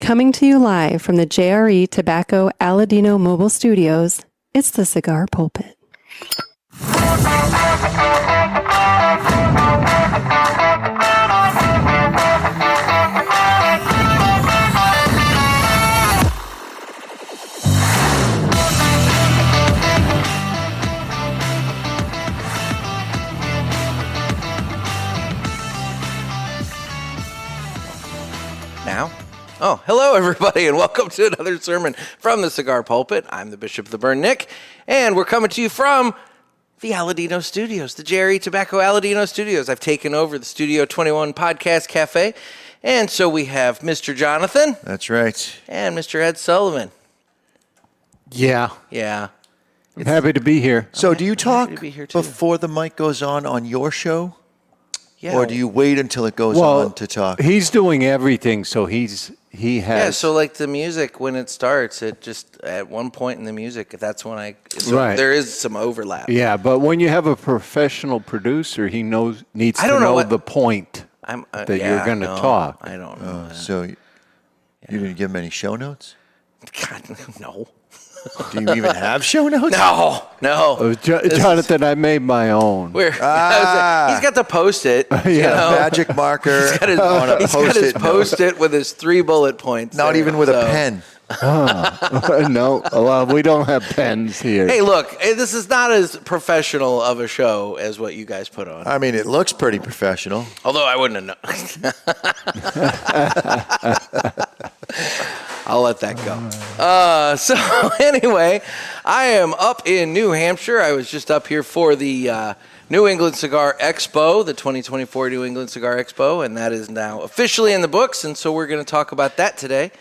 Coming to you live from the JRE Tobacco Aladino Mobile Studios, it's the Cigar Pulpit. Now? Oh, hello everybody, and welcome to another sermon from the Cigar Pulpit. I'm the Bishop of the Burn, Nick, and we're coming to you from the Aladino Studios, the JRE Tobacco Aladino Studios. I've taken over the Studio 21 Podcast Cafe, and so we have Mr. Jonathan. That's right. And Mr. Ed Sullivan. Yeah. I'm happy to be here. So do you talk be here too. before the mic goes on your show? Yeah. Or do you wait until it goes on to talk? He's doing everything, so he has. Yeah, so like the music, when it starts, it just, at one point in the music, that's when Right. there is some overlap. Yeah, but when you have a professional producer, he needs to know the point that you're going to talk. I don't know. So you didn't give him any show notes? God, no. Do you even have show notes? No. Jonathan, I made my own. He's got the Post-it. Magic marker. He's got his Post-it with his 3 bullet points. Not even with a pen. No, well, we don't have pens here. Hey, look, this is not as professional of a show as what you guys put on. I mean, it looks pretty professional. Although I wouldn't have known. I'll let that go. So anyway, I am up in New Hampshire. I was just up here for the New England Cigar Expo, the 2024 New England Cigar Expo, and that is now officially in the books, and so we're going to talk about that today.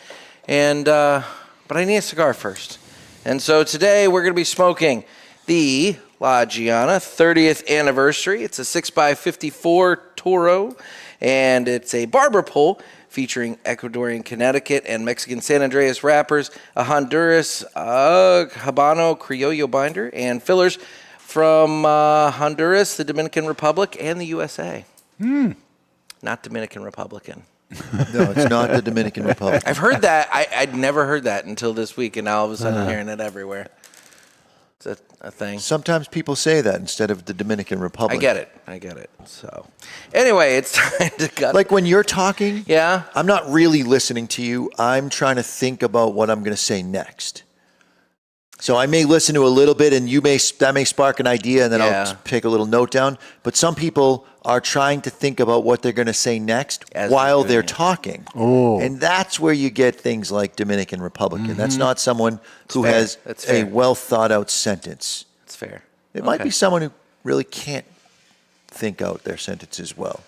And but I need a cigar first. And so today we're going to be smoking the La Giana 30th anniversary. It's a 6x54 Toro, and it's a barber pole featuring Ecuadorian Connecticut and Mexican San Andreas wrappers, a Honduras Habano Criollo binder, and fillers from Honduras, the Dominican Republic, and the USA. Not Dominican Republican. No, it's not the Dominican Republic. I've heard that. I'd never heard that until this week, and now all of a sudden I'm hearing it everywhere. It's a thing. Sometimes people say that instead of the Dominican Republic. I get it. So, anyway, it's time to cut. Like when you're talking, Yeah. I'm not really listening to you. I'm trying to think about what I'm going to say next. So I may listen to a little bit, and that may spark an idea, and then I'll take a little note down. But some people are trying to think about what they're going to say next while they're talking. Oh. And that's where you get things like Dominican Republican. That's not someone who has a well thought out sentence. It's fair. It might be someone who really can't think out their sentences well.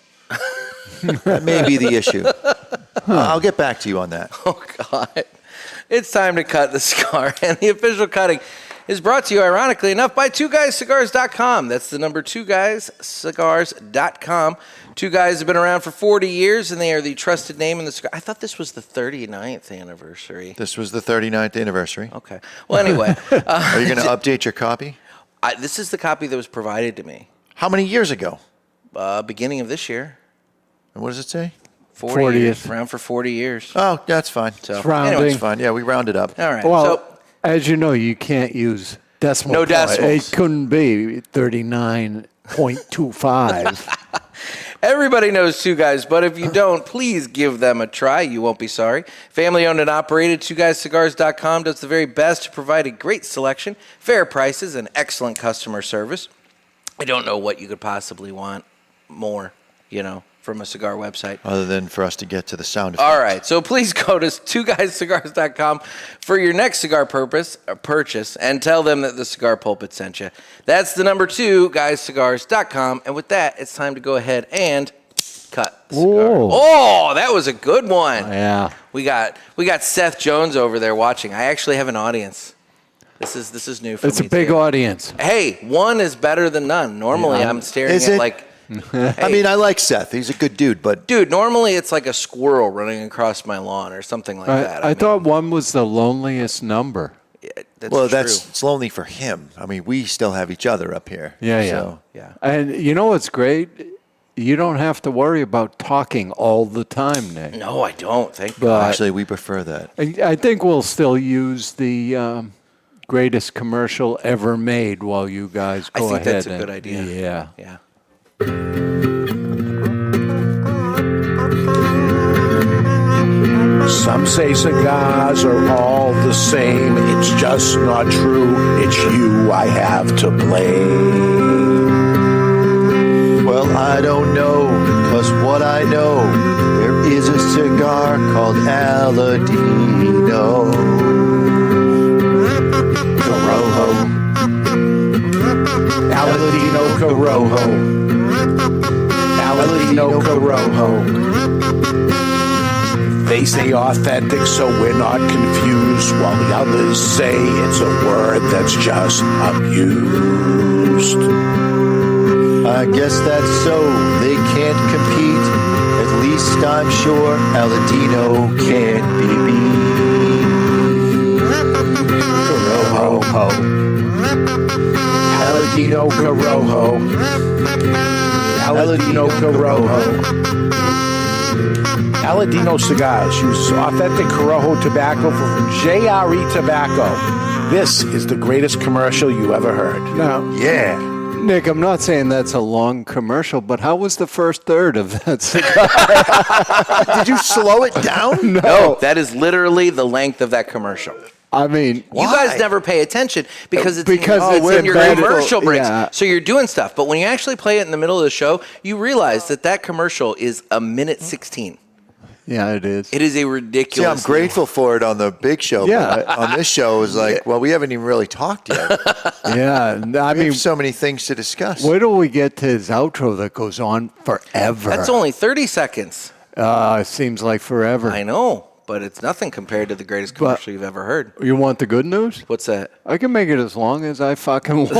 That may be the issue. I'll get back to you on that. Oh, God. It's time to cut the cigar, and the official cutting is brought to you, ironically enough, by 2guyscigars.com. That's the number 2guyscigars.com. 2 Guys have been around for 40 years, and they are the trusted name in the cigar. I thought this was the 39th anniversary. This was the 39th anniversary. Okay. Well, anyway. Are you going to update your copy? This is the copy that was provided to me. How many years ago? Beginning of this year. And what does it say? 40 years. Around for 40 years. Oh, that's fine. So, It's rounding. Anyway, it's fine. Yeah, we rounded up. All right. Well, as you know, you can't use decimal No points. decimals. It couldn't be 39.25. Everybody knows 2 Guys, but if you don't, please give them a try. You won't be sorry. Family owned and operated, 2guyscigars.com does the very best to provide a great selection, fair prices, and excellent customer service. I don't know what you could possibly want more, from a cigar website. Other than for us to get to the sound effect. All right, so please go to 2guyscigars.com for your next cigar purchase and tell them that the Cigar Pulpit sent you. That's the number 2guyscigars.com. And with that, it's time to go ahead and cut the cigar. Oh, that was a good one. Yeah. We got Seth Jones over there watching. I actually have an audience. This is new for me. It's a big too. audience. Hey, one is better than none. Normally, I'm staring Is at it? like. Hey. I mean, I like Seth. He's a good dude, but... Dude, normally it's like a squirrel running across my lawn or something like that. I thought one was the loneliest number. It's lonely for him. I mean, we still have each other up here. Yeah. Yeah. And you know what's great? you don't have to worry about talking all the time, Nick. No, I don't. Thank But God. actually, we prefer that. I think we'll still use the greatest commercial ever made while you guys go ahead. I think that's a good idea. Yeah. Yeah. Some say cigars are all the same. It's just not true. It's you I have to blame. Well, I don't know, because what I know, there is a cigar called Aladino. Corojo. Aladino Corojo. Aladino Corojo. They say authentic, so we're not confused, while the others say it's a word that's just abused. I guess that's so. They can't compete. At least I'm sure Aladino can't be beat. Corojo. Aladino Corojo. Aladino Corojo. Aladino Cigars uses authentic Corojo tobacco from JRE Tobacco. This is the greatest commercial you ever heard. Now, Yeah. Nick, I'm not saying that's a long commercial, but how was the first third of that cigar? Did you slow it down? No, that is literally the length of that commercial. I mean, You guys never pay attention because it's we're in your bad at- commercial breaks. yeah. So you're doing stuff. But when you actually play it in the middle of the show, you realize that commercial is a minute 16. yeah, it is. It is a See, ridiculous. I'm grateful for it on the big show. Yeah. But on this show, it was like, well, we haven't even really talked yet. Yeah, I We mean, have so many things to discuss. wait till we get to his outro that goes on forever. That's only 30 seconds. It seems like forever. I know, but it's nothing compared to the greatest commercial you've ever heard. You want the good news? What's that? I can make it as long as I fucking want.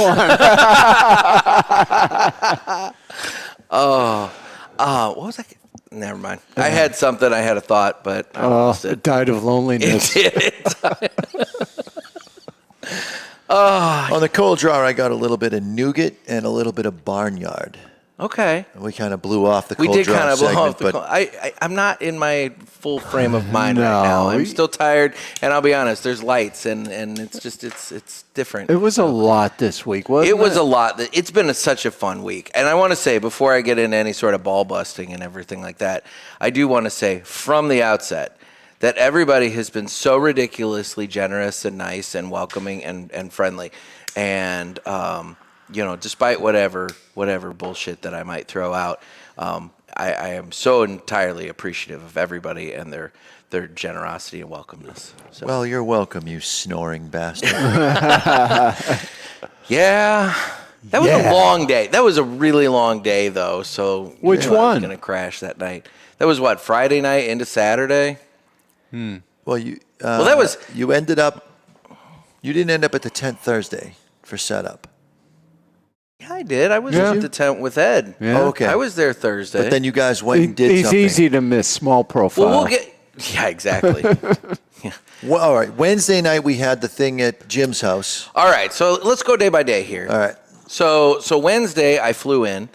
What was that? Never mind. I had something. I had a thought, but I lost It it. died of loneliness. On the cold drawer, I got a little bit of nougat and a little bit of barnyard. Okay. And we kind of blew off the We cold did draw kind of blow segment, off the. but I'm not in my full frame of mind No. right now. I'm still tired, and I'll be honest. There's lights, and it's just it's different. It was a lot this week, wasn't it? It was a lot. It's been such a fun week. And I want to say, before I get into any sort of ball busting and everything like that, I do want to say from the outset that everybody has been so ridiculously generous and nice and welcoming and friendly. And, despite whatever bullshit that I might throw out, I am so entirely appreciative of everybody and their generosity and welcomeness. So. well, you're welcome, you snoring bastard. Yeah. That was a long day. That was a really long day, though. So Which I was one? going to crash that night. That was what, Friday night into Saturday? Well, you that was. you didn't end up at the tent Thursday for setup. Yeah, I did. I was Yeah. at the tent with Ed. Yeah. Oh, okay. I was there Thursday. But then you guys went and did He's something. easy to miss, small profile. Well, we'll get. Yeah, exactly. Well, all right. Wednesday night we had the thing at Jim's house. All right, so let's go day by day here. All right. So Wednesday I flew in,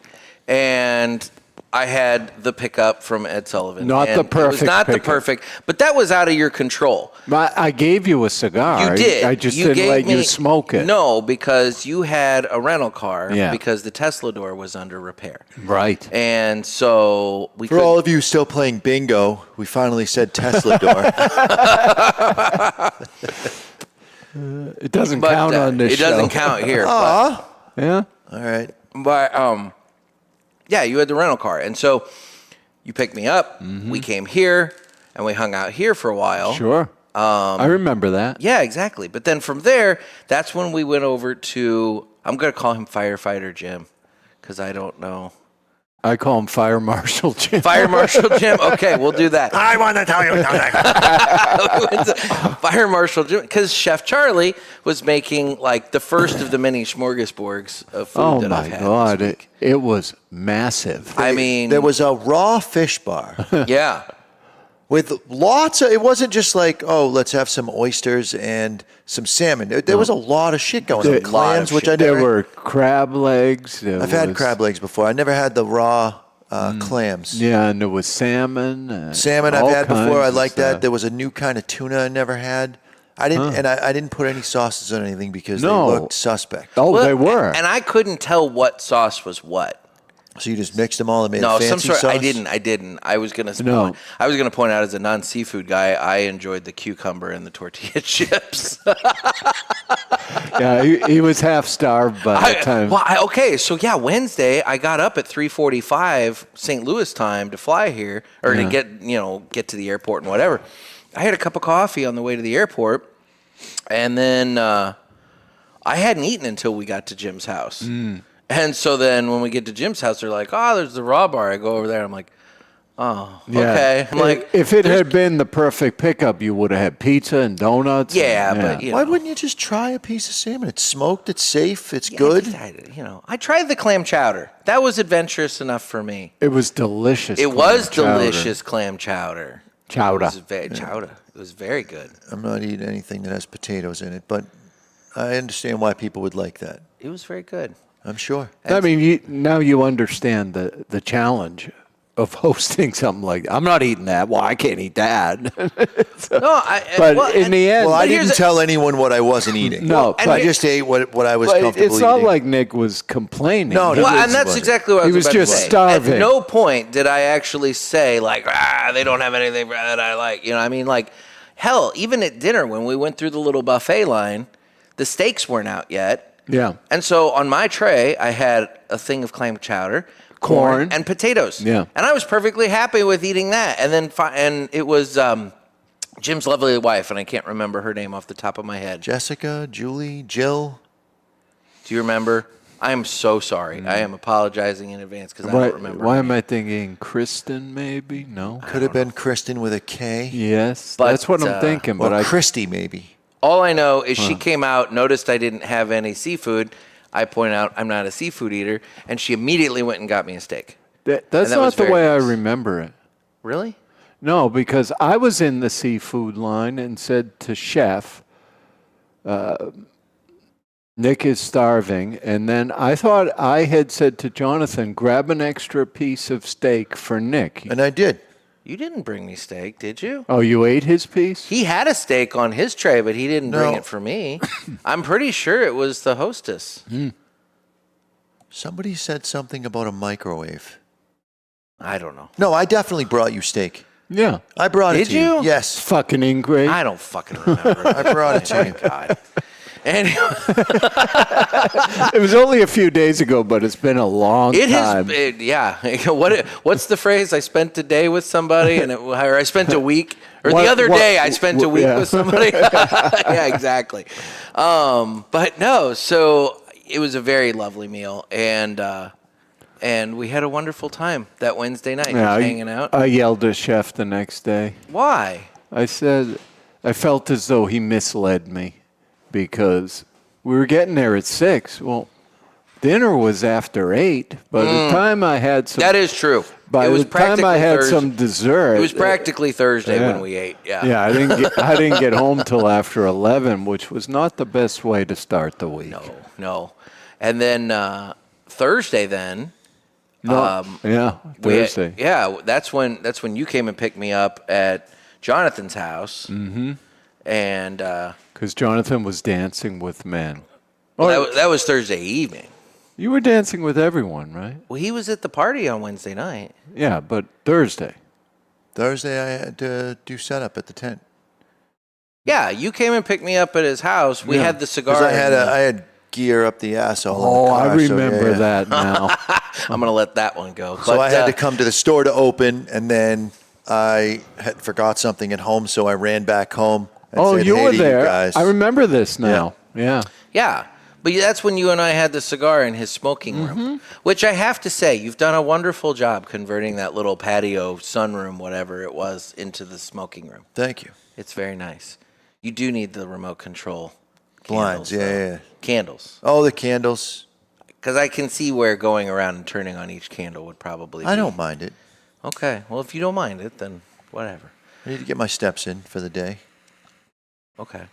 and I had the pickup from Ed Sullivan. Not and the perfect It was not the pickup. perfect, but that was out of your control. I gave you a cigar. You did. I just You didn't gave let you me- smoke it. No, because you had a rental car. Yeah. Because the Tesla door was under repair, Right. and so we. For all of you still playing bingo, we finally said Tesla door. It doesn't count on this It show. doesn't count here. Aw. Yeah? All right. But yeah, you had the rental car, and so you picked me up. We came here, and we hung out here for a while. Sure. I remember that. Yeah, exactly. But then from there, that's when we went over to. I'm gonna call him Firefighter Jim, because I don't know. I call him Fire Marshal Jim. Fire Marshal Jim. Okay, we'll do that. I want to tell you something. Fire Marshal Jim, because Chef Charlie was making like the first of the many smorgasbords of food Oh that my I've had. God. This week. It was massive. I mean, There was a raw fish bar yeah. with lots of. It wasn't just like, oh, let's have some oysters and some salmon. There was a lot of shit going on. Clams, which I There never. were crab legs. I've had crab legs before. I never had the raw clams. Yeah, and there was salmon. Salmon I've had before. I like that. There was a new kind of tuna I never had. I didn't, and I didn't put any sauces on anything because they looked suspect. Oh, well, they were. And I couldn't tell what sauce was what. So you just mixed them all and made a fancy sauce? I didn't. I was gonna point out as a non-seafood guy, I enjoyed the cucumber and the tortilla chips. Yeah, he was half starved by that time. Wednesday I got up at 3:45 St. Louis time to fly here or to get to the airport and whatever. I had a cup of coffee on the way to the airport, and then I hadn't eaten until we got to Jim's house. And so then when we get to Jim's house, they're like, "Oh, there's the raw bar." I go over there. I'm like, "Oh, okay." I'm like, if it had been the perfect pickup, you would have had pizza and donuts. Yeah, but why wouldn't you just try a piece of salmon? It's smoked. It's safe. It's good. I tried the clam chowder. That was adventurous enough for me. It was delicious. It was delicious clam chowder. Chowder. It was very good. I'm not eating anything that has potatoes in it, but I understand why people would like that. It was very good. I'm sure. I mean, now you understand the challenge of hosting something like that. I'm not eating that. Well, I can't eat that. In the end... Well, I didn't tell anyone what I wasn't eating. I just ate what I was comfortable eating. It's not like Nick was complaining. No, and that's exactly what I was about to say. He was just starving. At no point did I actually say, like, they don't have anything that I like. Hell, even at dinner when we went through the little buffet line, the steaks weren't out yet. Yeah. And so on my tray, I had a thing of clam chowder, corn, and potatoes. Yeah. And I was perfectly happy with eating that. And then and it was Jim's lovely wife, and I can't remember her name off the top of my head. Jessica, Julie, Jill. Do you remember? I am so sorry. I am apologizing in advance because I don't remember. Why am I thinking Kristen, maybe? No. Could have been Kristen with a K. Yes. That's what I'm thinking. Or Christy, maybe. All I know is she came out, noticed I didn't have any seafood. I point out I'm not a seafood eater, and she immediately went and got me a steak. That's not the way I remember it. Really? No, because I was in the seafood line and said to Chef, Nick is starving. And then I thought I had said to Jonathan, grab an extra piece of steak for Nick. And I did. You didn't bring me steak, did you? Oh, you ate his piece? He had a steak on his tray, but he didn't bring it for me. I'm pretty sure it was the hostess. Somebody said something about a microwave. I don't know. No, I definitely brought you steak. Yeah. I brought it to you. Did you? Yes. Fucking ingrate. I don't fucking remember. I brought it to you. God. Anyway. It was only a few days ago, but it's been a long time. What's the phrase? I spent a day with somebody, or I spent a week, or the other day I spent a week with somebody. Yeah, exactly. But no, so it was a very lovely meal, and we had a wonderful time that Wednesday night, hanging out. I yelled at Chef the next day. Why? I said I felt as though he misled me. Because we were getting there at 6. Well, dinner was after 8. By the time I had some... That is true. By the time I had some dessert... It was practically Thursday when we ate, Yeah, I didn't get home till after 11, which was not the best way to start the week. No. And then Thursday then... Thursday. That's when you came and picked me up at Jonathan's house. Mm-hmm. And... Because Jonathan was dancing with men. Well, that was Thursday evening. You were dancing with everyone, right? Well, he was at the party on Wednesday night. Yeah, but Thursday. Thursday I had to do setup at the tent. Yeah, you came and picked me up at his house. We had the cigar. I had gear up the asshole. Oh, I remember that now. I'm going to let that one go. So I had to come to the store to open, and then I had forgot something at home, so I ran back home. Said, you hey were to there. You guys. I remember this now. Yeah. But that's when you and I had the cigar in his smoking room, which I have to say, you've done a wonderful job converting that little patio sunroom, whatever it was, into the smoking room. Thank you. It's very nice. You do need the remote control blinds, yeah. Candles. Oh, the candles. Because I can see where going around and turning on each candle would probably be. I don't mind it. Okay. Well, if you don't mind it, then whatever. I need to get my steps in for the day. Okay.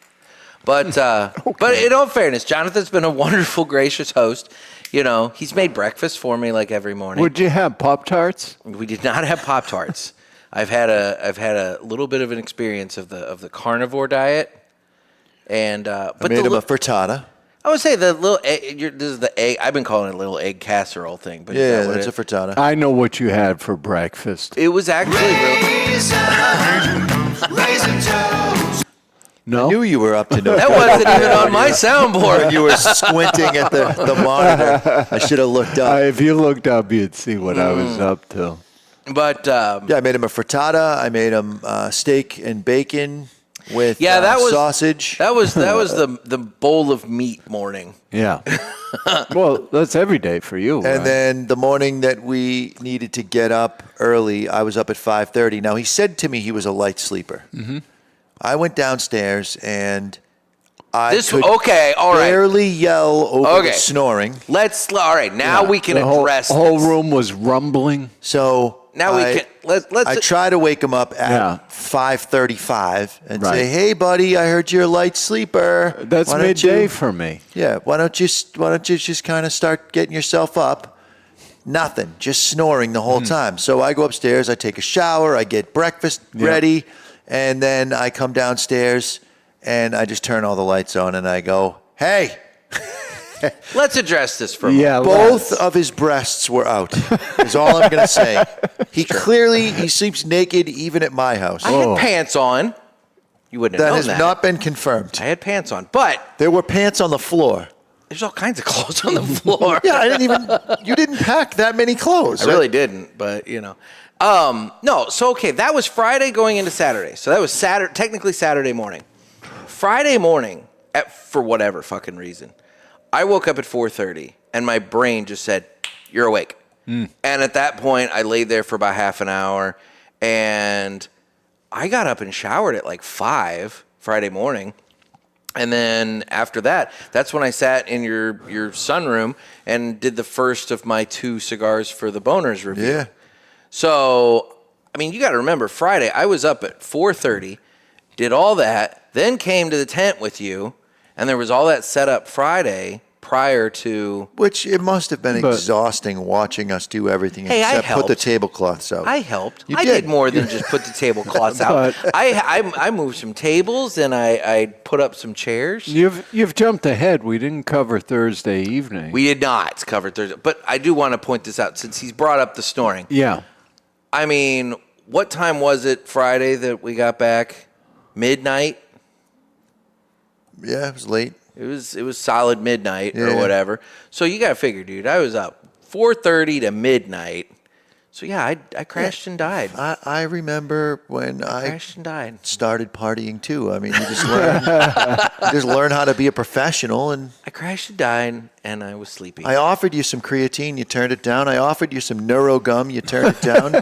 But in all fairness, Jonathan's been a wonderful, gracious host. You know, he's made breakfast for me like every morning. Would you have Pop-Tarts? We did not have Pop-Tarts. I've had a little bit of an experience of the carnivore diet, and I made him a frittata. I would say the little egg, this is the egg. I've been calling it a little egg casserole thing, but Yeah, that's a frittata. I know what you had for breakfast. it was actually No? I knew you were up to no that good. wasn't even on my soundboard. When you were squinting at the monitor, I should have looked up. If you looked up, you'd see what I was up to. But Yeah, I made him a frittata. I made him steak and bacon with that was sausage. That was the bowl of meat morning. Yeah. Well, that's every day for you, And right? then the morning that we needed to get up early, I was up at 5:30. Now, he said to me he was a light sleeper. Mm-hmm. I went downstairs and I could all right. barely yell over the Okay. snoring. All right, now we can the address whole, whole this. room was rumbling. So Now we can let's I try to wake him up at Yeah. 5:35 and Right. say, "Hey, buddy, I heard you're a light sleeper. That's Why don't midday you- for me. Yeah, why don't you just kind of start getting yourself up?" Nothing, just snoring the whole time. So I go upstairs, I take a shower, I get breakfast ready, and then I come downstairs and I just turn all the lights on and I go, "Hey." let's address this for a moment. Yeah, Both of his breasts were out. Is all I'm going to say. He sleeps naked even at my house. I had pants on. You wouldn't have That known has that. not been confirmed. I had pants on, but There were pants on the floor. there's all kinds of clothes on the floor. Yeah, you didn't pack that many clothes. I really didn't, but you know. No, so okay, that was Friday going into Saturday. So that was technically Saturday morning. Friday morning, for whatever fucking reason, I woke up at 4:30 and my brain just said, "You're awake." And at that point, I laid there for about half an hour, and I got up and showered at like 5 Friday morning. And then after that, that's when I sat in your sunroom and did the first of my 2 cigars for the Boners review. Yeah. So, I mean, you got to remember, Friday, I was up at 4:30, did all that, then came to the tent with you, and there was all that set up Friday prior to... Which it must have been But- exhausting watching us do everything Hey, I except put the helped. tablecloths out. I helped. You I did. did more than just put the tablecloths out. I moved some tables, and I put up some chairs. You've jumped ahead. We didn't cover Thursday evening. We did not cover Thursday. But I do want to point this out, since he's brought up the snoring. Yeah. I mean, what time was it Friday that we got back? Midnight? Yeah, it was late. It was solid midnight or Yeah. whatever. So you got to figure, dude, I was up 4:30 to midnight. So yeah, I crashed and died. I remember when I Crashed and died. started partying too. I mean, you just learn how to be a professional. And I crashed and died, and I was sleepy. I offered you some creatine, you turned it down. I offered you some Neurogum, you turned it down.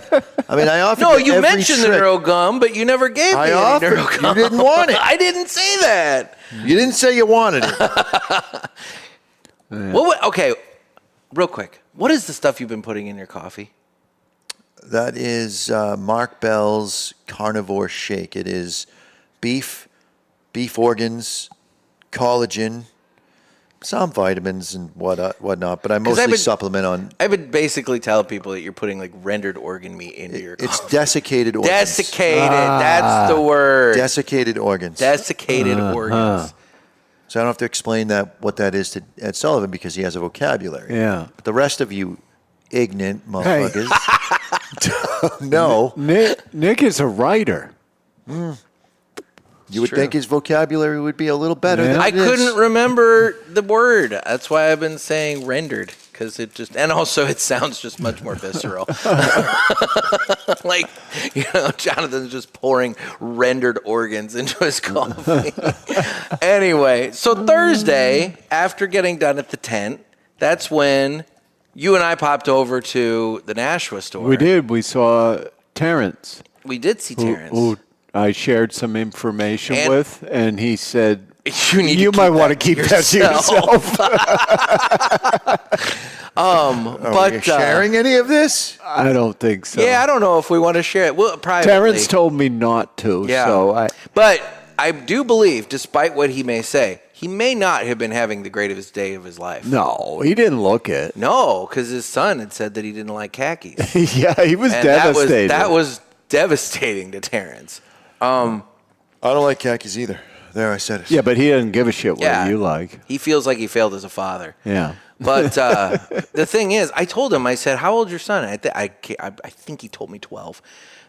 I mean, I offered no, you you every mentioned the trick. Neurogum, but you never gave me I any offered. Neurogum. You didn't want it. I didn't say that. You didn't say you wanted it. Okay, real quick. What is the stuff you've been putting in your coffee? That is Mark Bell's Carnivore Shake. It is beef organs, collagen, some vitamins and whatnot. But I mostly supplement on. I've been basically telling people that you're putting like rendered organ meat into your It's coffee. desiccated organs. Desiccated. That's the word. Desiccated organs. Desiccated organs. So I don't have to explain what that is to Ed Sullivan because he has a vocabulary. Yeah. But the rest of you ignorant motherfuckers don't know. Nick is a writer. You would think his vocabulary would be a little better Yeah. than I it is. couldn't remember the word. That's why I've been saying rendered, because and also it sounds just much more visceral. Like, Jonathan's just pouring rendered organs into his coffee. Anyway, so Thursday, after getting done at the tent, that's when you and I popped over to the Nashua store. We did. We saw Terrence, We did see Terrence. who I shared some information And- with, and he said, You might want to keep that to yourself. Are you sharing any of this? I don't think so. Yeah, I don't know if we want to share it. Well, privately. Terrence told me not to. Yeah. So But I do believe, despite what he may say, he may not have been having the greatest day of his life. No, he didn't look it. No, because his son had said that he didn't like khakis. Yeah, he was And devastated. that was devastating to Terrence. I don't like khakis either. There, I said it. Yeah, but he didn't give a shit what you like. He feels like he failed as a father. Yeah. But the thing is, I told him, I said, how old's your son? I think he told me 12.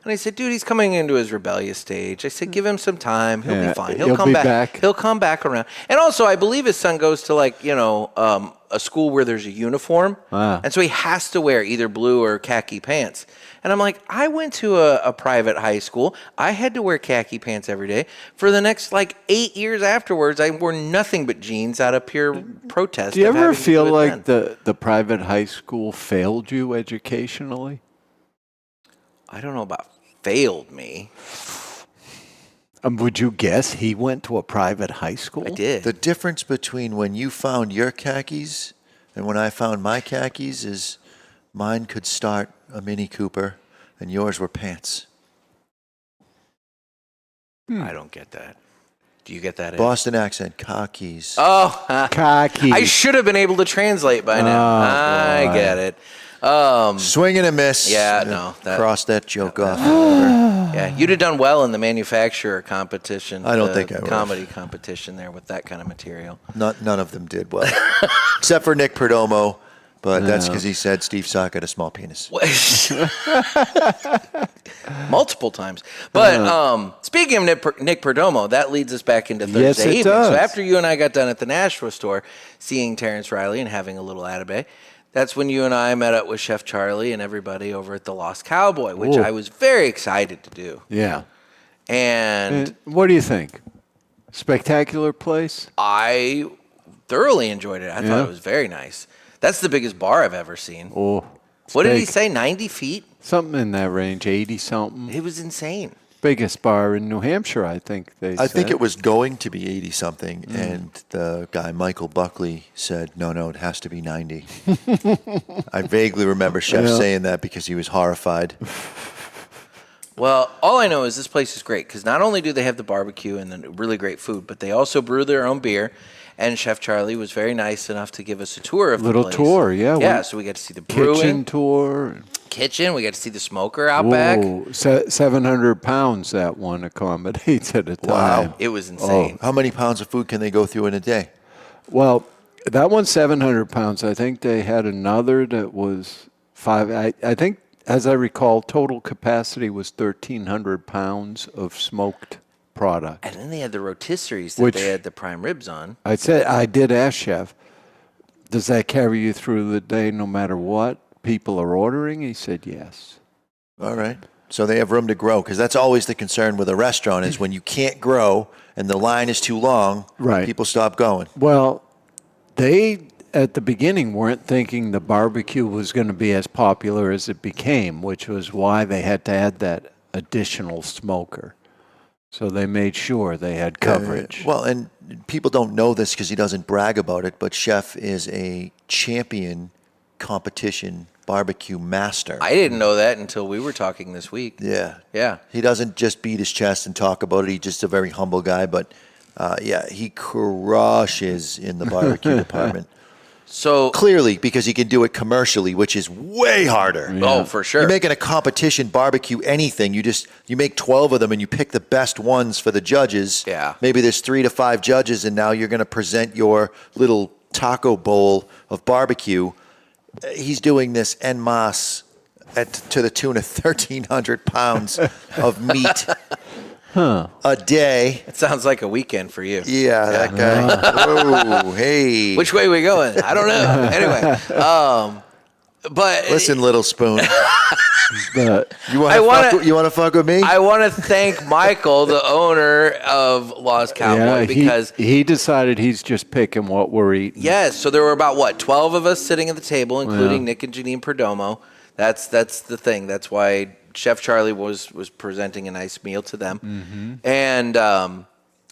And I said, dude, he's coming into his rebellious stage. I said, give him some time. He'll be fine. He'll come be back. He'll come back around. And also, I believe his son goes to a school where there's a uniform. And so he has to wear either blue or khaki pants. And I'm like, I went to a private high school. I had to wear khaki pants every day. For the next 8 years afterwards, I wore nothing but jeans out of pure protest. Do you of ever having to feel do it like then. the private high school failed you educationally? I don't know about failed me. Would you guess he went to a private high school? I did. The difference between when you found your khakis and when I found my khakis is mine could start a Mini Cooper and yours were pants. I don't get that. Do you get that? Ed? Boston accent, khakis. Oh, Khaki. I should have been able to translate by now. I boy. get it. Swing and a miss. Yeah, no, that- Cross that joke off. Yeah, you'd have done well in the manufacturer competition. I don't the think I would. Comedy competition there with that kind of material. None of them did well. Except for Nick Perdomo, but that's because he said Steve Sock had a small penis. Multiple times. But speaking of Nick Perdomo, that leads us back into Thursday Yes, it evening. does. So after you and I got done at the Nashua store, seeing Terrence Riley and having a little atabay, that's when you and I met up with Chef Charlie and everybody over at the Lost Cowboy, which Ooh. I was very excited to do. Yeah. And What do you think? Spectacular place? I thoroughly enjoyed it. I Yeah. thought it was very nice. That's the biggest bar I've ever seen. Oh. What did he big. say, 90 feet? Something in that range, 80-something. It was insane. Biggest bar in New Hampshire, I think they I think said. it was going to be 80-something, and the guy, Michael Buckley, said, no, it has to be 90. I vaguely remember Chef saying that because he was horrified. Well, all I know is this place is great because not only do they have the barbecue and the really great food, but they also brew their own beer. And Chef Charlie was very nice enough to give us a tour of Little the place. tour, yeah. Yeah, so we got to see the brewing. Kitchen tour. Kitchen. We got to see the smoker out back. Whoa, 700 pounds that one accommodates at a time. Wow. It was insane. How many pounds of food can they go through in a day? Well, that one's 700 pounds. I think they had another that was 5. I think, as I recall, total capacity was 1,300 pounds of smoked product. And then they had the rotisseries that Which- they had the prime ribs on. I did ask Chef, does that carry you through the day no matter what people are ordering? He said yes. All right. So they have room to grow, because that's always the concern with a restaurant is when you can't grow and the line is too long, Right. people stop going. Well, they, at the beginning, weren't thinking the barbecue was going to be as popular as it became, which was why they had to add that additional smoker. So they made sure they had coverage. Well, and people don't know this because he doesn't brag about it, but Chef is a champion competition barbecue master. I didn't know that until we were talking this week. Yeah. Yeah. He doesn't just beat his chest and talk about it. He's just a very humble guy, but he crushes in the barbecue department. So Clearly, because he can do it commercially, which is way harder. Oh, for sure. You're making a competition barbecue anything. You make 12 of them and you pick the best ones for the judges. Yeah. Maybe there's 3 to 5 judges, and now you're going to present your little taco bowl of barbecue. He's doing this en masse to the tune of 1,300 pounds of meat a day. it sounds like a weekend for you. Yeah, that guy. Whoa, hey. Which way are we going? I don't know. Anyway, but Listen, little spoon. But You want to fuck with me? I want to thank Michael, the owner of Lost Cowboy, because he decided he's just picking what we're eating. yes, so there were about 12 of us sitting at the table, including Nick and Janine Perdomo. That's the thing. That's why Chef Charlie was presenting a nice meal to them, and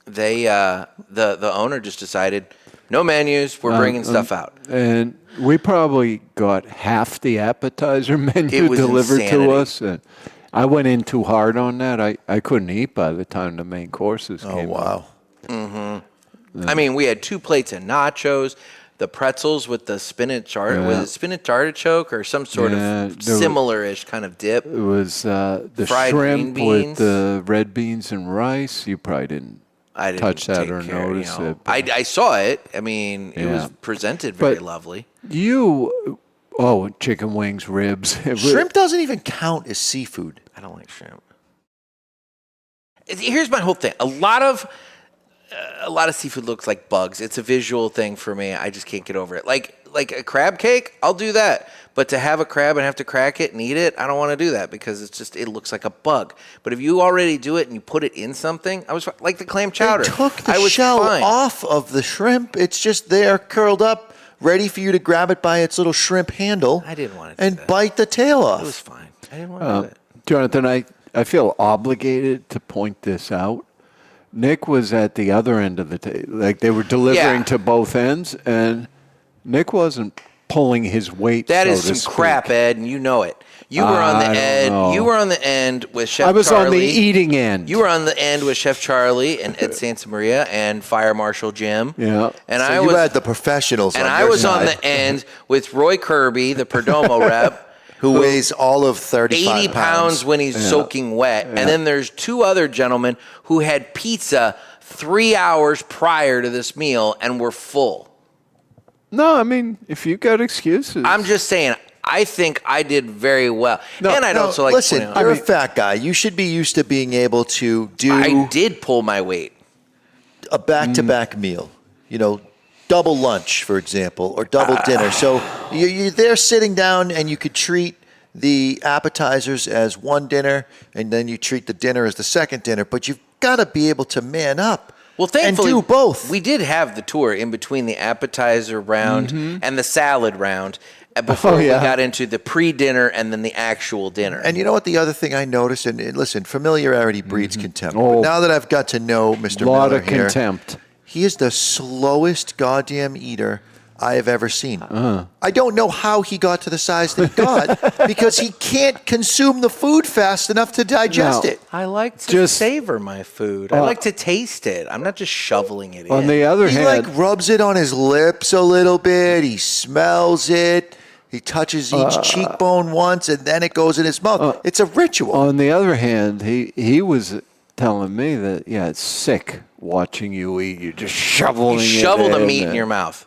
they the owner just decided no menus. We're bringing stuff out. And we probably got half the appetizer menu It was delivered insanity. to us. I went in too hard on that. I couldn't eat by the time the main courses came out. Wow. I mean, we had 2 plates of nachos, the pretzels with the spinach was it spinach artichoke or some sort of similar-ish kind of dip. It was the fried shrimp green with beans. the red beans and rice. You probably didn't touch that or notice it. I saw it. I mean, it was presented very lovely. Chicken wings, ribs. Shrimp doesn't even count as seafood. I don't like shrimp. Here's my whole thing. A lot of seafood looks like bugs. It's a visual thing for me. I just can't get over it. Like a crab cake, I'll do that. But to have a crab and have to crack it and eat it, I don't want to do that because it looks like a bug. But if you already do it and you put it in something, I was like the clam chowder. They took the shell off of the shrimp. It's just there curled up, ready for you to grab it by its little shrimp handle. I didn't want to do and that. bite the tail off. It was fine. I didn't want to do that. Jonathan, I feel obligated to point this out. Nick was at the other end of the table. Like they were delivering to both ends, and Nick wasn't pulling his weight. That so is to some speak. crap, Ed, and you know it. You were on the end. You were on the end with Chef Charlie. I was on the eating end. You were on the end with Chef Charlie and Ed Santamaria and Fire Marshal Jim. Yeah. And so you had the professionals. And on I your was side. on the end with Roy Kirby, the Perdomo rep. Who weighs all of 35 80 pounds when he's soaking wet. And then there's 2 other gentlemen who had pizza 3 hours prior to this meal and were full. No, I mean, if you got excuses. I'm just saying, I think I did very well. No, and I'd also like listen, to point out, you're a fat guy. You should be used to being able to do I did pull my weight. a back-to-back meal. Double lunch, for example, or double dinner. So you're there sitting down, and you could treat the appetizers as one dinner, and then you treat the dinner as the second dinner. But you've got to be able to man up. Well, thankfully, and do both. We did have the tour in between the appetizer round and the salad round before we got into the pre-dinner and then the actual dinner. And you know what? The other thing I noticed, and listen, familiarity breeds contempt. But now that I've got to know Mr. Miller lot of here, contempt. He is the slowest goddamn eater I have ever seen. I don't know how he got to the size that he got because he can't consume the food fast enough to digest it. I like to savor my food. I like to taste it. I'm not just shoveling it in. On the other He hand, rubs it on his lips a little bit. He smells it. He touches each cheekbone once, and then it goes in his mouth. It's a ritual. on the other hand, he was telling me that, it's sick watching you eat. You're just shoveling You it shovel the in meat in and- your mouth.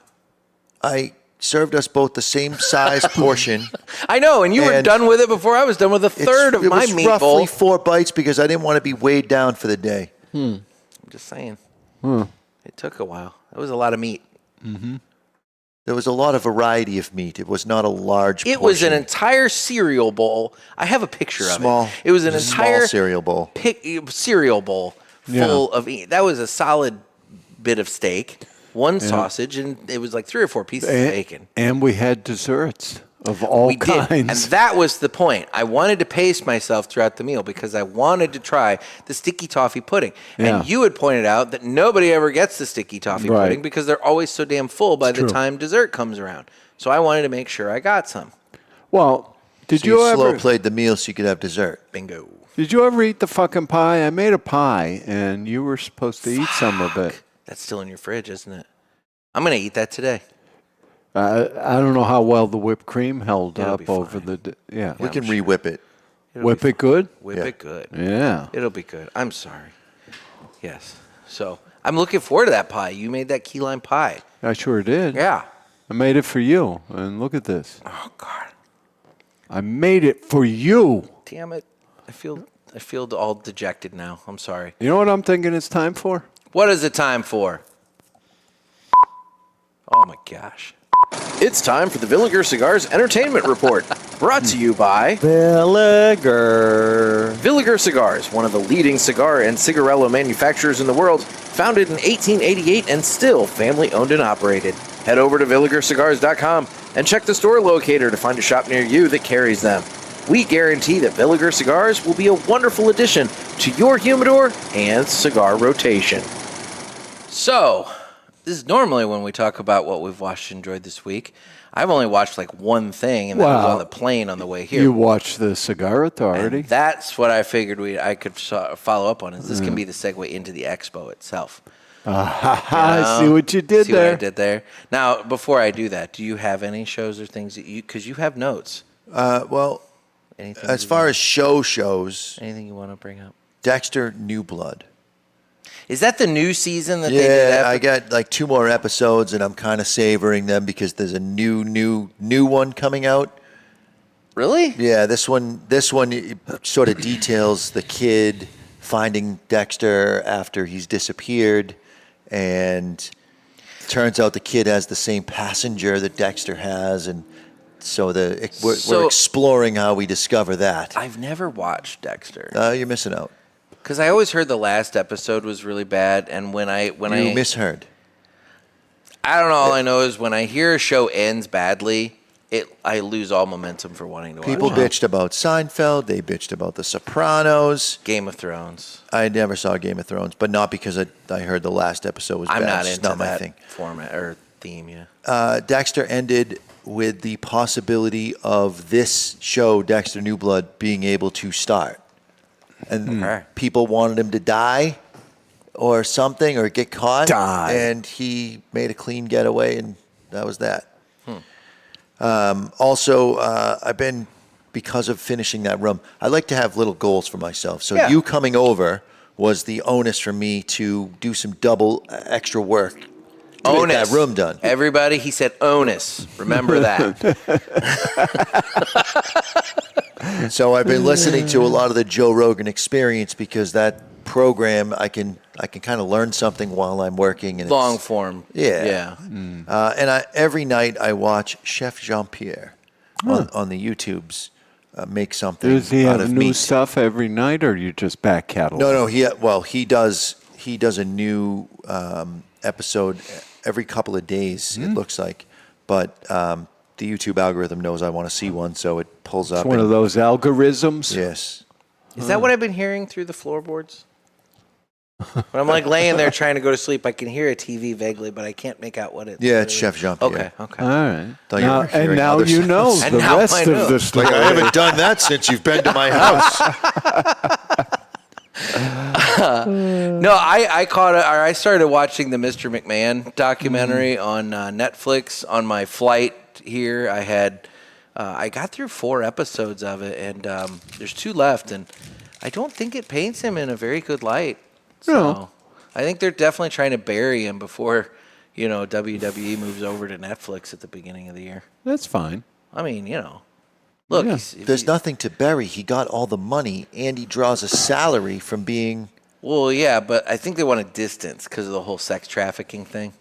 I served us both the same size portion. I know, and you were And done with it before I was done with a third of my It was meatball. roughly 4 bites because I didn't want to be weighed down for the day. I'm just saying. It took a while. It was a lot of meat. There was a lot of variety of meat. It was not a large portion. It was an entire cereal bowl. I have a picture Small. of it. It was an Small entire cereal bowl. cereal bowl full of meat. That was a solid bit of steak, one sausage, and it was like 3 or 4 pieces of bacon. And we had desserts of all We kinds. did, and that was the point. I wanted to pace myself throughout the meal because I wanted to try the sticky toffee pudding. Yeah. And you had pointed out that nobody ever gets the sticky toffee Right. pudding because they're always so damn full by the time dessert comes around. So I wanted to make sure I got some. Well, did So you you ever slow played the meal so you could have dessert. Bingo. Did you ever eat the fucking pie? I made a pie, and you were supposed to eat some of it. That's still in your fridge, isn't it? I'm going to eat that today. I don't know how well the whipped cream held It'll up be over fine. the. Yeah. We can re-whip it. Whip it good? Whip Yeah. it good. Yeah. It'll be good. I'm sorry. Yes. So I'm looking forward to that pie. You made that key lime pie. I sure did. Yeah. I made it for you. And look at this. Oh, God. I made it for you. Damn it. I feel all dejected now. I'm sorry. You know what I'm thinking it's time for? What is it time for? Oh, my gosh. It's time for the Villiger Cigars Entertainment Report, brought to you by Villiger. Villiger Cigars, one of the leading cigar and cigarello manufacturers in the world, founded in 1888 and still family-owned and operated. Head over to VilligerCigars.com and check the store locator to find a shop near you that carries them. We guarantee that Villiger Cigars will be a wonderful addition to your humidor and cigar rotation. So, this is normally when we talk about what we've watched and enjoyed this week. I've only watched like one thing, and that was on the plane on the way here. You watched the Cigar Authority. And that's what I figured I could follow up on. Is this can be the segue into the expo itself? I see what you did see there. What I did there. Now, before I do that, do you have any shows or things that because you have notes? Well, Anything as far as shows, anything you want to bring up? Dexter New Blood. Is that the new season that they did? Yeah, I got like 2 more episodes, and I'm kind of savoring them because there's a new one coming out. Really? Yeah, this one sort of details the kid finding Dexter after he's disappeared, and turns out the kid has the same passenger that Dexter has, and so we're exploring how we discover that. I've never watched Dexter. You're missing out. Because I always heard the last episode was really bad, and when I misheard. I don't know. All I know is when I hear a show ends badly, I lose all momentum for wanting to watch. People bitched about Seinfeld. They bitched about The Sopranos. Game of Thrones. I never saw Game of Thrones, but not because I heard the last episode was bad. I'm not it's into not my that thing. format or theme. Yeah. Dexter ended with the possibility of this show, Dexter New Blood, being able to start. And people wanted him to die or something or get caught. And he made a clean getaway, and that was that. Also, I've been, because of finishing that room, I like to have little goals for myself. So you coming over was the onus for me to do some double extra work to get that room done. Everybody, he said onus. Remember that. So I've been listening to a lot of the Joe Rogan Experience because that program I can kind of learn something while I'm working. And long form. Yeah. And every night I watch Chef Jean-Pierre on the YouTubes make something Does he out have of new meat. stuff every night, or you just back catalog? No. He does a new episode every couple of days. It looks like, but the YouTube algorithm knows I want to see one, so it pulls up. It's one of those algorithms. Yes. Is that what I've been hearing through the floorboards? When I'm like laying there trying to go to sleep, I can hear a TV vaguely, but I can't make out what it is. Yeah, it's Chef Jean-Pierre. Okay. All right. Thought you were hearing And now other you stuff. know And the now rest I know. of the story. Like, I haven't done that since you've been to my house. No, I started watching the Mr. McMahon documentary on Netflix on my flight here. I got through 4 episodes of it, and there's 2 left, and I don't think it paints him in a very good light. So No. I think they're definitely trying to bury him before, WWE moves over to Netflix at the beginning of the year. That's fine. I mean, look, Yeah. There's nothing to bury. He got all the money, and he draws a salary from being... Well, yeah, but I think they want a distance because of the whole sex trafficking thing.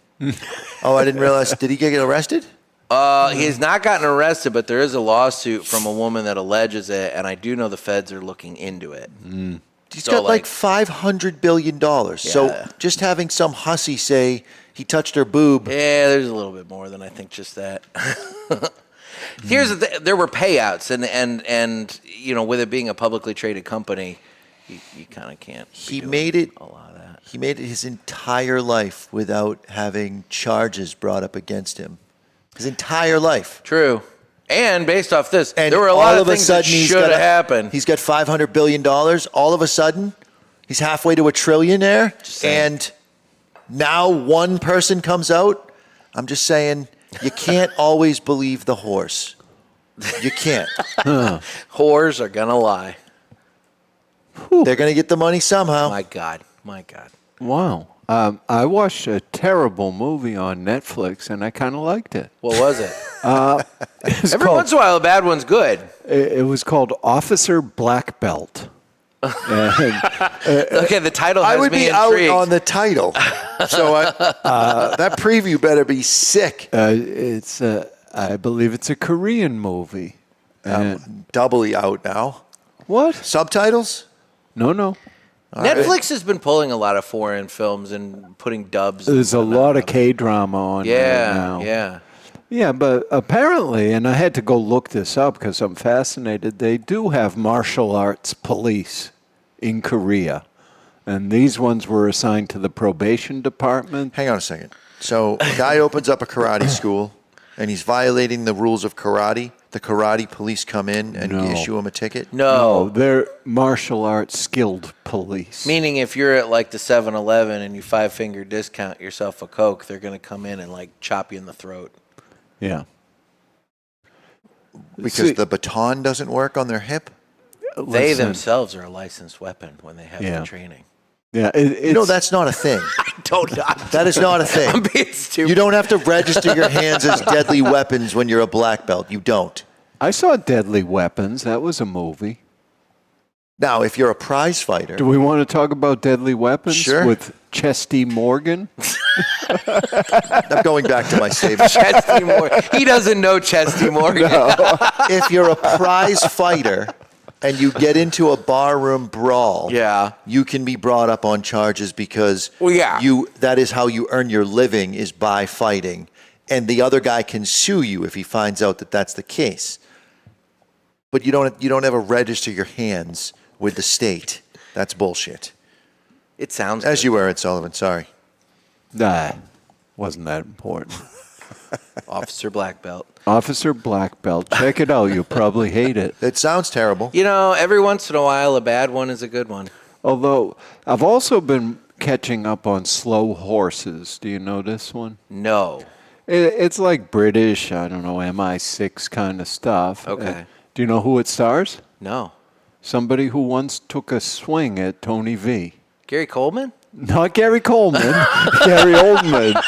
Oh, I didn't realize. Did he get arrested? He has not gotten arrested, but there is a lawsuit from a woman that alleges it, and I do know the feds are looking into it. He's So, got like $500 billion. So Yeah. just having some hussy say he touched her boob. Yeah, there's a little bit more than I think just that. Here's there were payouts, and with it being a publicly traded company, you kind of can't. He be made doing it. a lot of that. He made it his entire life without having charges brought up against him. His entire life. True. And based off this, And there were a lot all of a things that sudden should have happened. He's got $500 billion. All of a sudden, he's halfway to a trillionaire. saying. And now one person comes out. I'm just saying, you can't always believe the horse. You can't. Whores are gonna lie. They're going to get the money somehow. My God. Wow. I watched a terrible movie on Netflix, and I kind of liked it. What was it? It's Every called- once in a while, a bad one's good. It was called Officer Black Belt. And, Okay, the title has I would me be intrigued. out on the title. So that preview better be sick. I believe it's a Korean movie. Doubly out now. What? Subtitles? No. Netflix has been pulling a lot of foreign films and putting dubs. There's a lot of K-drama on there now. Yeah. Yeah, but apparently, and I had to go look this up because I'm fascinated, they do have martial arts police in Korea. And these ones were assigned to the probation department. Hang on a second. So a guy opens up a karate school, and he's violating the rules of karate. The karate police come in and issue him a ticket? No. They're martial arts skilled police. Meaning if you're at like the 7-Eleven and you 5-finger discount yourself a Coke, they're going to come in and like chop you in the throat. Yeah. Because the baton doesn't work on their hip? They themselves are a licensed weapon when they have the training. Yeah, that's not a thing. That is not a thing. I'm being stupid. You don't have to register your hands as deadly weapons when you're a black belt. You don't. I saw Deadly Weapons. That was a movie. Now, if you're a prize fighter. Do we want to talk about Deadly Weapons? Sure. With Chesty Morgan? I'm going back to my statement. Chesty Morgan. He doesn't know Chesty Morgan. No. If you're a prize fighter and you get into a barroom brawl, you can be brought up on charges because that is how you earn your living, is by fighting. And the other guy can sue you if he finds out that that's the case. But you don't ever register your hands with the state. That's bullshit. It sounds As good. you were, Ed Sullivan. Sorry. Nah, wasn't that important. Officer Black Belt. Officer Black Belt. Check it out. You'll probably hate it. It sounds terrible. You know, every once in a while, a bad one is a good one. Although, I've also been catching up on Slow Horses. Do you know this one? No. It's like British, I don't know, MI6 kind of stuff. Okay. Do you know who it stars? No. Somebody who once took a swing at Tony V. Gary Coleman? Not Gary Coleman. Gary Oldman.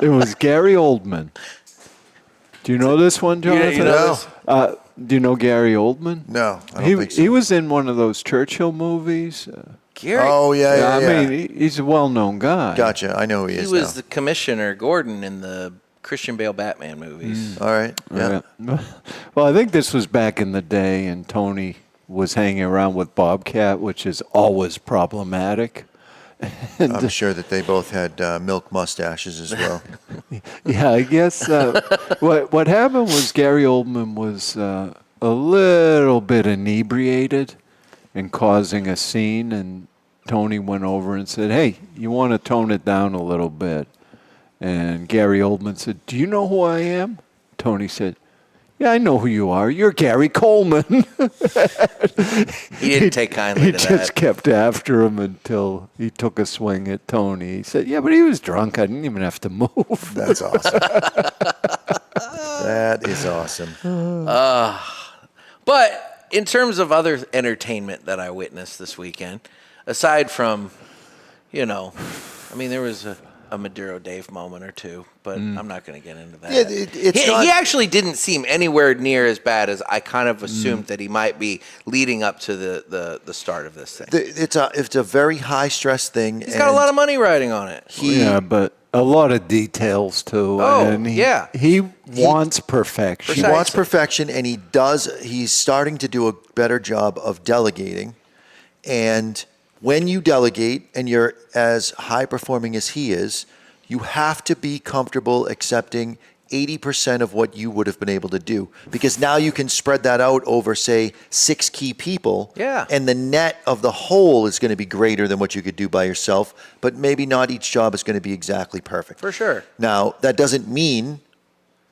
It was Gary Oldman. Do you know this one, Jonathan? You know this? Do you know Gary Oldman? No, I don't think so. He was in one of those Churchill movies. Gary? Oh, yeah. I mean, he's a well-known guy. Gotcha. I know who he is He was now. the Commissioner Gordon in the Christian Bale Batman movies. All right. Yeah. Well, I think this was back in the day, and Tony was hanging around with Bobcat, which is always problematic. And I'm sure that they both had milk mustaches as well. yeah, I guess what happened was Gary Oldman was a little bit inebriated and causing a scene, and Tony went over and said, "Hey, you want to tone it down a little bit?" And Gary Oldman said, "Do you know who I am?" Tony said, "Yeah, I know who you are. You're Gary Coleman." He didn't take kindly to He that. just kept after him until he took a swing at Tony. He said, "Yeah, but he was drunk. I didn't even have to move." That's awesome. That is awesome. But in terms of other entertainment that I witnessed this weekend, aside from, there was a Maduro Dave moment or two, but I'm not going to get into that. Yeah, he actually didn't seem anywhere near as bad as I kind of assumed that he might be leading up to the start of this thing. It's a very high stress thing. He's got a lot of money riding on it. Yeah, but a lot of details too. Oh, and yeah. He wants perfection. He wants perfection, and he's starting to do a better job of delegating. And when you delegate and you're as high performing as he is, you have to be comfortable accepting 80% of what you would have been able to do, because now you can spread that out over, say, 6 key people. Yeah. And the net of the whole is going to be greater than what you could do by yourself, but maybe not each job is going to be exactly perfect. For sure. Now, that doesn't mean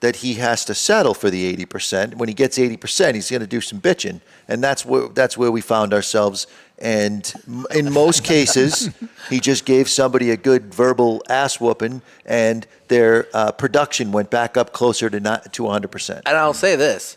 that he has to settle for the 80%. When he gets 80%, he's going to do some bitching. And that's where we found ourselves. And in most cases, he just gave somebody a good verbal ass whooping, and their production went back up closer to 100%. And I'll say this.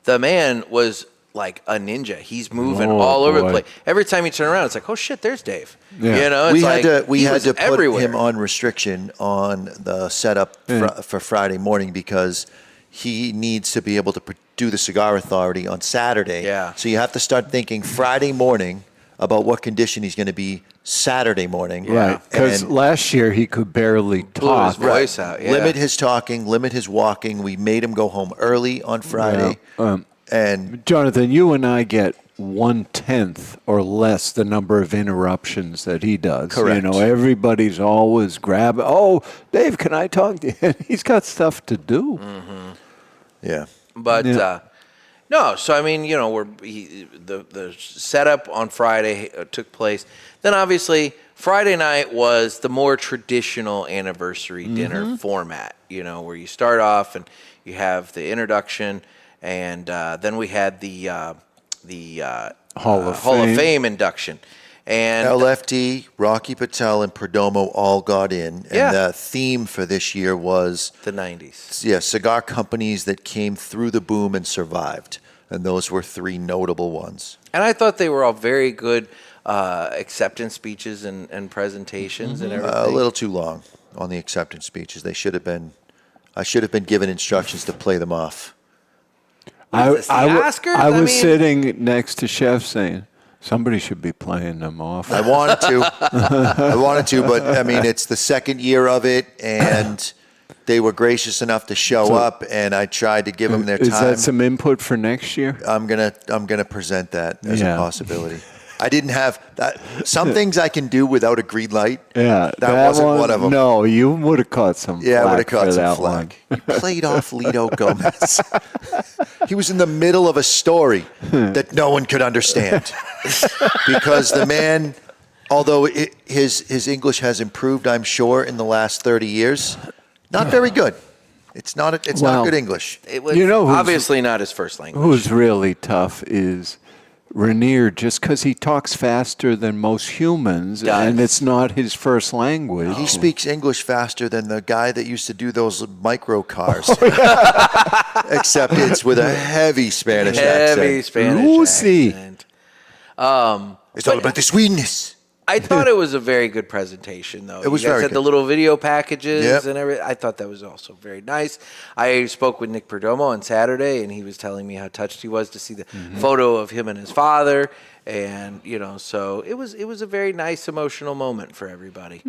The man was like a ninja. He's moving all over the place. Every time you turn around, it's like, oh shit, there's Dave. Yeah. It's we had to put everywhere. him on restriction on the setup for Friday morning, because he needs to be able to do the Cigar Authority on Saturday. Yeah. So you have to start thinking Friday morning about what condition he's going to be Saturday morning. Right, because last year he could barely Blew talk. his voice out. Yeah. Limit his talking, limit his walking. We made him go home early on Friday. And Jonathan, you and I get 1/10 or less the number of interruptions that he does. Correct. Everybody's always grabbing. Oh, Dave, can I talk to you? He's got stuff to do. Mm-hmm. yeah. But no, so I mean, the setup on Friday took place. Then obviously Friday night was the more traditional anniversary dinner format, where you start off and you have the introduction, and then we had the Hall of Fame induction. And LFD, Rocky Patel, and Perdomo all got in. And the theme for this year was the 90s. Yeah, cigar companies that came through the boom and survived. And those were 3 notable ones. And I thought they were all very good acceptance speeches and presentations and everything. A little too long on the acceptance speeches. I should have been given instructions to play them off. I was mean, sitting next to Chef saying, somebody should be playing them off. I wanted to, but I mean, it's the second year of it, and they were gracious enough to show up, and I tried to give them their time. Is that some input for next year? I'm gonna present that as a possibility. I didn't have that. Some things I can do without a green light. Yeah, that wasn't one of them. No, you would have caught some. Yeah, I would have flack caught for some that flack. one. He played off Lito Gomez. He was in the middle of a story that no one could understand because the man, although his English has improved, I'm sure, in the last 30 years, not very good. It's not good English. It was who's obviously not his first language. Who's really tough is Rainier, just because he talks faster than most humans, and it's not his first language. He speaks English faster than the guy that used to do those micro cars. Except it's with a heavy Spanish accent. Heavy Spanish Lucy. accent. It's all about the sweetness. I thought it was a very good presentation, though. It was you guys very had good. the little video packages Yep. and everything. I thought that was also very nice. I spoke with Nick Perdomo on Saturday, and he was telling me how touched he was to see the photo of him and his father, and so it was a very nice emotional moment for everybody.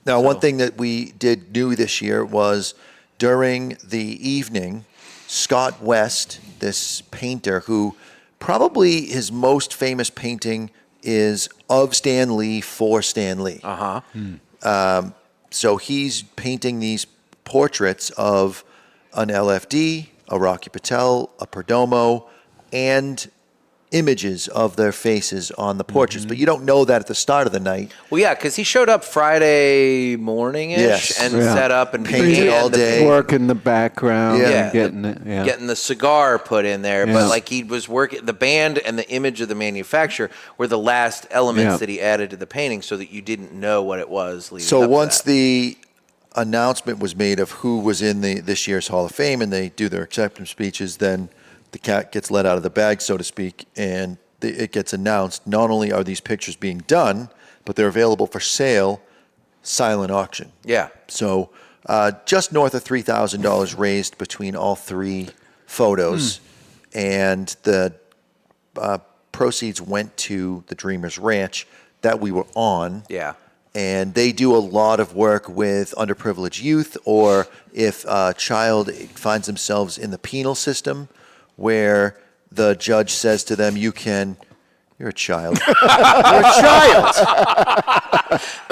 Now, one thing that we did new this year was during the evening, Scott West, this painter who probably his most famous painting is of Stan Lee for Stan Lee. So he's painting these portraits of an LFD, a Rocky Patel, a Perdomo, and images of their faces on the portraits. But you don't know that at the start of the night. Well, yeah, because he showed up Friday morning-ish Yes. and Yeah. set up and Painted began all the day. Work in the background, Yeah. getting the cigar put in there, Yeah. but like he was working, the band and the image of the manufacturer were the last elements that he added to the painting, so that you didn't know what it was leading So up once to that. the announcement was made of who was in this year's Hall of Fame and they do their acceptance speeches, then the cat gets let out of the bag, so to speak, and it gets announced. Not only are these pictures being done, but they're available for sale, silent auction. Yeah. So just north of $3,000 raised between all 3 photos, and the proceeds went to the Dreamers Ranch that we were on. Yeah. And they do a lot of work with underprivileged youth, or if a child finds themselves in the penal system where the judge says to them, you're a child. You're a child.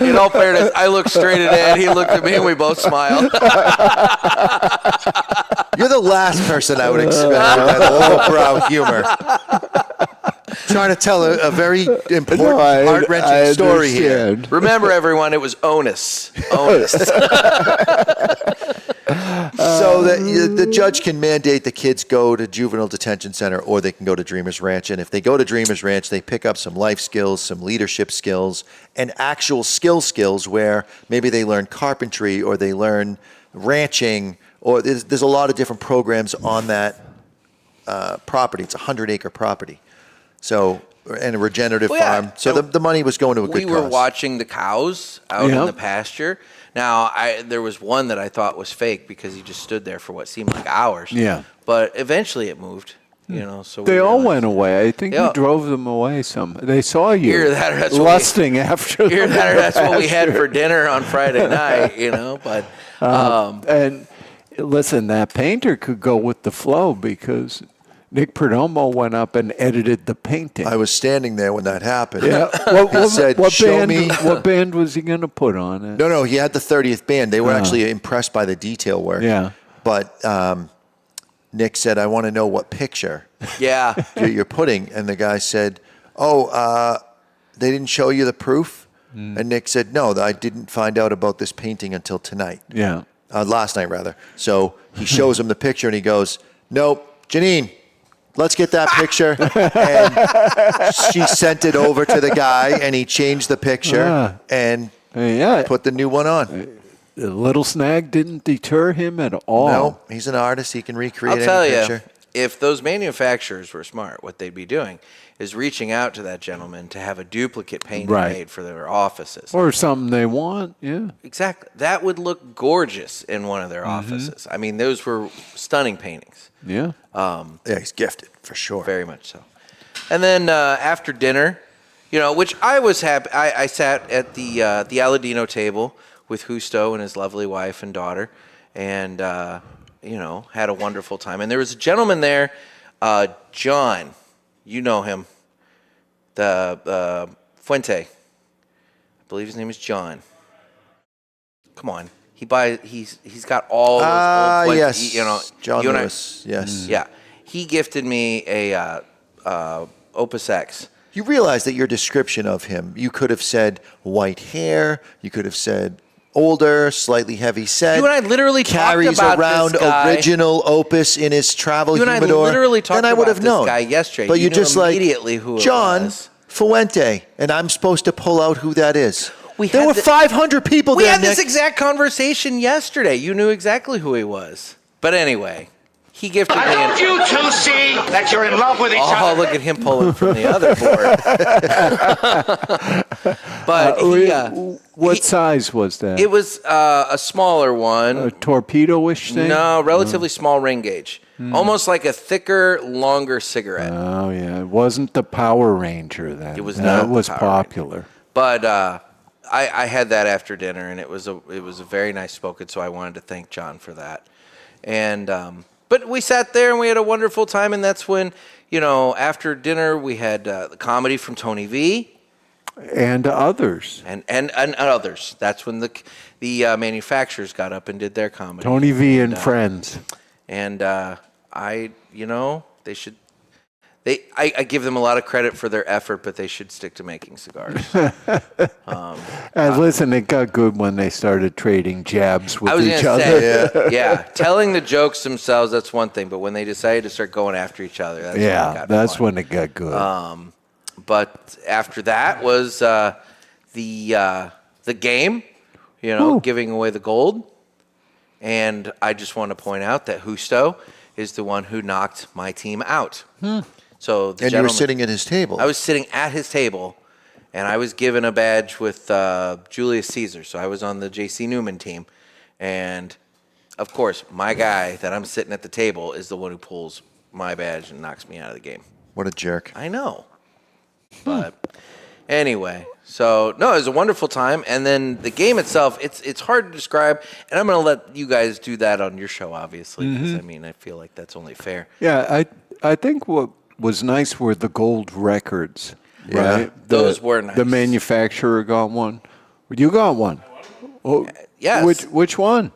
In all fairness, I looked straight at Ed, he looked at me, and we both smiled. You're the last person I would expect with that lowbrow humor. Trying to tell a very important, heart-wrenching story here. Remember, everyone, it was onus. Onus. So the judge can mandate the kids go to juvenile detention center, or they can go to Dreamers Ranch. And if they go to Dreamers Ranch, they pick up some life skills, some leadership skills, and actual skills where maybe they learn carpentry or they learn ranching, or there's a lot of different programs on that property. It's a 100-acre property. So, and a regenerative farm. So the money was going to a good cause. We were watching the cows out in the pasture. Now, there was one that I thought was fake because he just stood there for what seemed like hours. Yeah. But eventually it moved. So They all went away. I think Yeah. you drove them away. They saw you Either that or that's what lusting after them. Either that or in the that's what we had pasture. for dinner on Friday night, But And listen, that painter could go with the flow because Nick Perdomo went up and edited the painting. I was standing there when that happened. Yeah. He said, "Show me." What band was he going to put on it? No, he had the 30th band. They were actually impressed by the detail work. Yeah. But Nick said, I want to know what picture yeah. you're putting. And the guy said, they didn't show you the proof? And Nick said, no, I didn't find out about this painting until tonight. Yeah. Last night, rather. So he shows him the picture and he goes, nope, Janine, let's get that picture. And she sent it over to the guy and he changed the picture and put the new one on. The little snag didn't deter him at all. No, he's an artist. He can recreate I'll tell any you, picture. if those manufacturers were smart, what they'd be doing is reaching out to that gentleman to have a duplicate painting made for their offices. Or something they want, yeah. Exactly. That would look gorgeous in one of their offices. I mean, those were stunning paintings. Yeah. Yeah, he's gifted, for sure. Very much so. And then after dinner, which I was happy, I sat at the Aladino table with Justo and his lovely wife and daughter, and, had a wonderful time. And there was a gentleman there, John, you know him, the Fuente. I believe his name is John. Come on. He's got all those old Fuente, yes. John Lewis, yes. Yeah. He gifted me a Opus X. You realize that your description of him, you could have said white hair, you could have said older, slightly heavy set. You and I literally talked carries about around this guy. original Opus in his travel You and I humidor. literally talked then I would about have this known. guy yesterday. But You you knew just like immediately who it John was. Fuente, and I'm supposed to pull out who that is. We there had were the- 500 people We there, had this Nick. exact conversation yesterday. You knew exactly who he was. But anyway, he gifted me I want you two see that you're in love with each Oh, other. look at him pulling from the other board. But What size was that? it was a smaller one. A torpedo-ish thing? No, relatively small ring gauge. Almost like a thicker, longer cigarette. Oh, yeah. It wasn't the Power Ranger then. It was That not the was Power popular. But I had that after dinner, and it was a very nice spoken. So I wanted to thank John for that. And but we sat there and we had a wonderful time. And that's when after dinner we had the comedy from Tony V. And others. And others. That's when the manufacturers got up and did their comedy. Tony V and friends. And they should. I give them a lot of credit for their effort, but they should stick to making cigars. And listen, it got good when they started trading jabs with I was each gonna other. say, yeah, telling the jokes themselves, that's one thing, but when they decided to start going after each other, that's when it got that's fun. when it got good. But after that was the game, giving away the gold. And I just want to point out that Justo is the one who knocked my team out. So the And you were sitting at his table. I was sitting at his table, and I was given a badge with Julius Caesar. So I was on the J.C. Newman team. And, of course, my guy that I'm sitting at the table is the one who pulls my badge and knocks me out of the game. What a jerk. I know. But anyway, so, no, it was a wonderful time. And then the game itself, it's hard to describe. And I'm going to let you guys do that on your show, obviously, because, I feel like that's only fair. Yeah, I think what was nice were the gold records, right? Those were nice. The manufacturer got one. You got one. Oh, Yes. Which one?